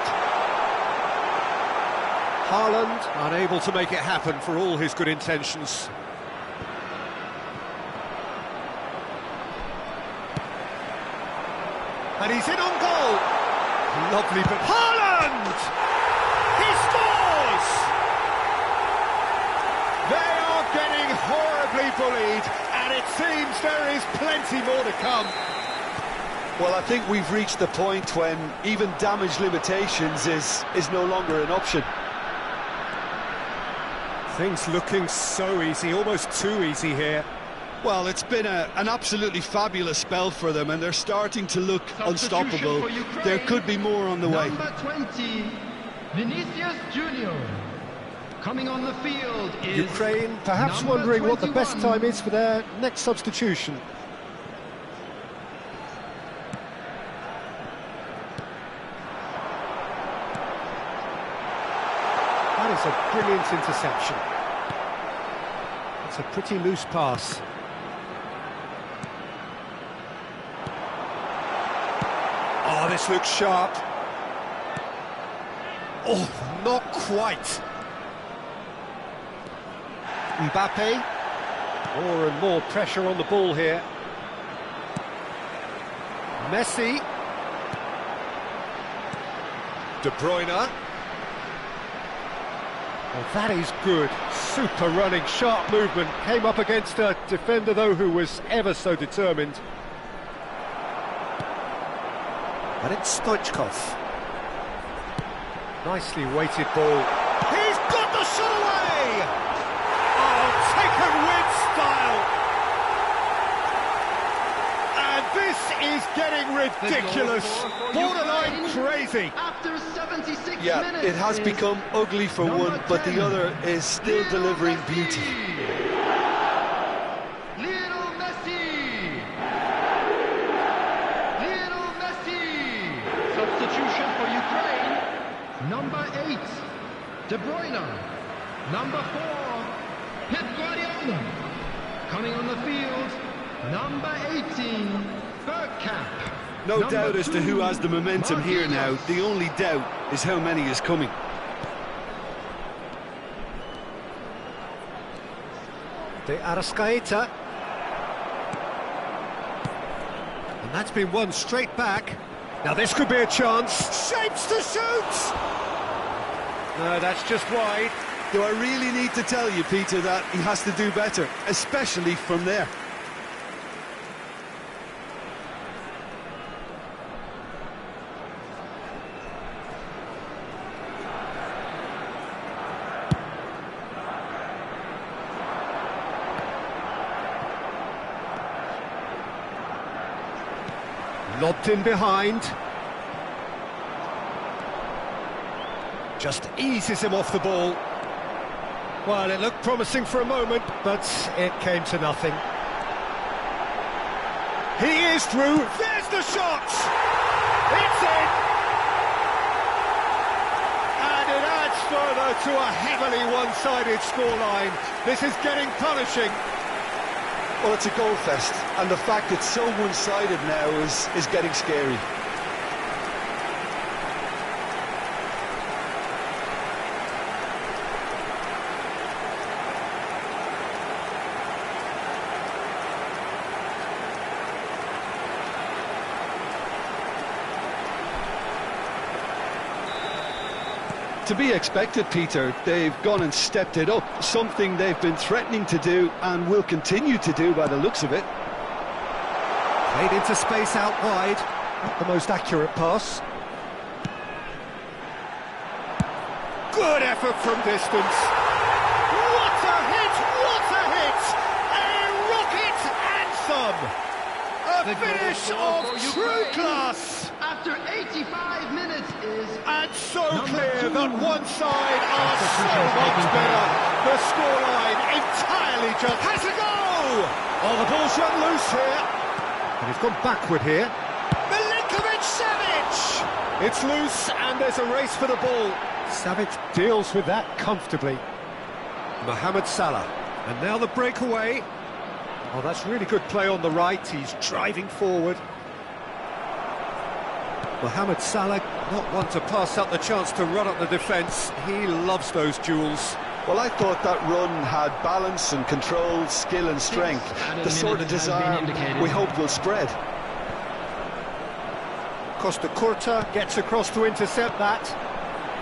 S1: Haaland unable to make it happen for all his good intentions. And he's in on goal. Lovely, but Haaland! He scores! They are getting horribly bullied, and it seems there is plenty more to come.
S3: Well, I think we've reached the point when even damage limitations is no longer an option.
S1: Things looking so easy, almost too easy here.
S3: Well, it's been an absolutely fabulous spell for them, and they're starting to look unstoppable. There could be more on the way.
S2: Number 20, Vinicius Junior. Coming on the field is
S1: Ukraine perhaps wondering what the best time is for their next substitution. That is a brilliant interception. It's a pretty loose pass. Oh, this looks sharp. Oh, not quite. Mbappe. More and more pressure on the ball here. Messi. De Bruyne. Oh, that is good. Super running, sharp movement. Came up against a defender, though, who was ever so determined. And it's Stoichkov. Nicely weighted ball. He's got the shot away! Oh, taken with style! And this is getting ridiculous. Borderline crazy.
S2: after 76 minutes.
S3: Yeah, it has become ugly for one, but the other is still delivering beauty.
S2: Substitution for Ukraine, number 8, De Bruyne. Number 4, Pep Guardiola. Coming on the field, number 18, Bergkamp.
S3: No doubt as to who has the momentum here now. The only doubt is how many is coming.
S1: De Arrascaeta. And that's been won straight back. Now this could be a chance. Shapes to shoot! No, that's just wide.
S3: Do I really need to tell you, Peter, that he has to do better, especially from there?
S1: Lobbed in behind. Just eases him off the ball. Well, it looked promising for a moment, but it came to nothing. He is through. There's the shot! It's in! And it adds further to a heavily one-sided scoreline. This is getting punishing.
S3: Well, it's a goal fest, and the fact it's so one-sided now is getting scary. To be expected, Peter. They've gone and stepped it up, something they've been threatening to do and will continue to do by the looks of it.
S1: Played into space out wide. Not the most accurate pass. Good effort from distance. What a hit! What a hit! A rocket anthem! A finish of true class!
S2: After 85 minutes is...
S1: And so clear that one side are so much better. The scoreline entirely just has a go! Oh, the ball's run loose here. And he's gone backward here. Milinkovic-Savic! It's loose and there's a race for the ball. Savic deals with that comfortably. Mohamed Salah. And now the breakaway. Oh, that's really good play on the right. He's driving forward. Mohamed Salah, not one to pass up the chance to run up the defence. He loves those duels.
S3: Well, I thought that run had balance and control, skill and strength. The sort of desire we hope will spread.
S1: Costa Curta gets across to intercept that.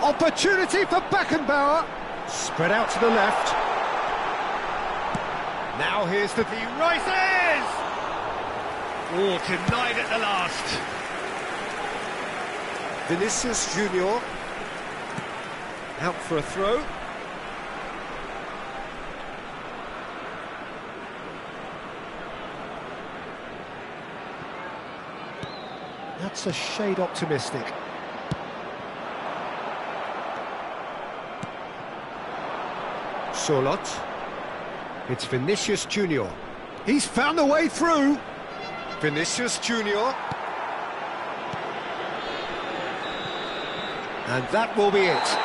S1: Opportunity for Beckenbauer. Spread out to the left. Now here's the... He rises! Oh, denied at the last. Vinicius Junior. Out for a throw. That's a shade optimistic. Solot. It's Vinicius Junior. He's found a way through. Vinicius Junior. And that will be it.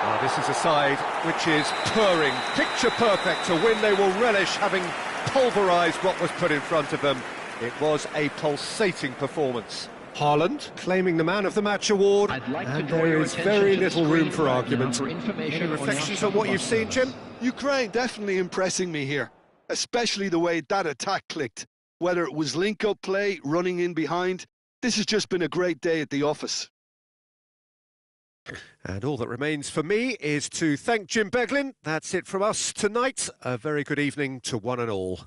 S1: Well, this is a side which is purring, picture perfect. To win, they will relish having pulverised what was put in front of them. It was a pulsating performance. Haaland claiming the Man of the Match award, and there is very little room for argument. Any reflections on what you've seen, Jim?
S3: Ukraine definitely impressing me here, especially the way that attack clicked. Whether it was link-up play, running in behind, this has just been a great day at the office.
S1: And all that remains for me is to thank Jim Beglin. That's it from us tonight. A very good evening to one and all.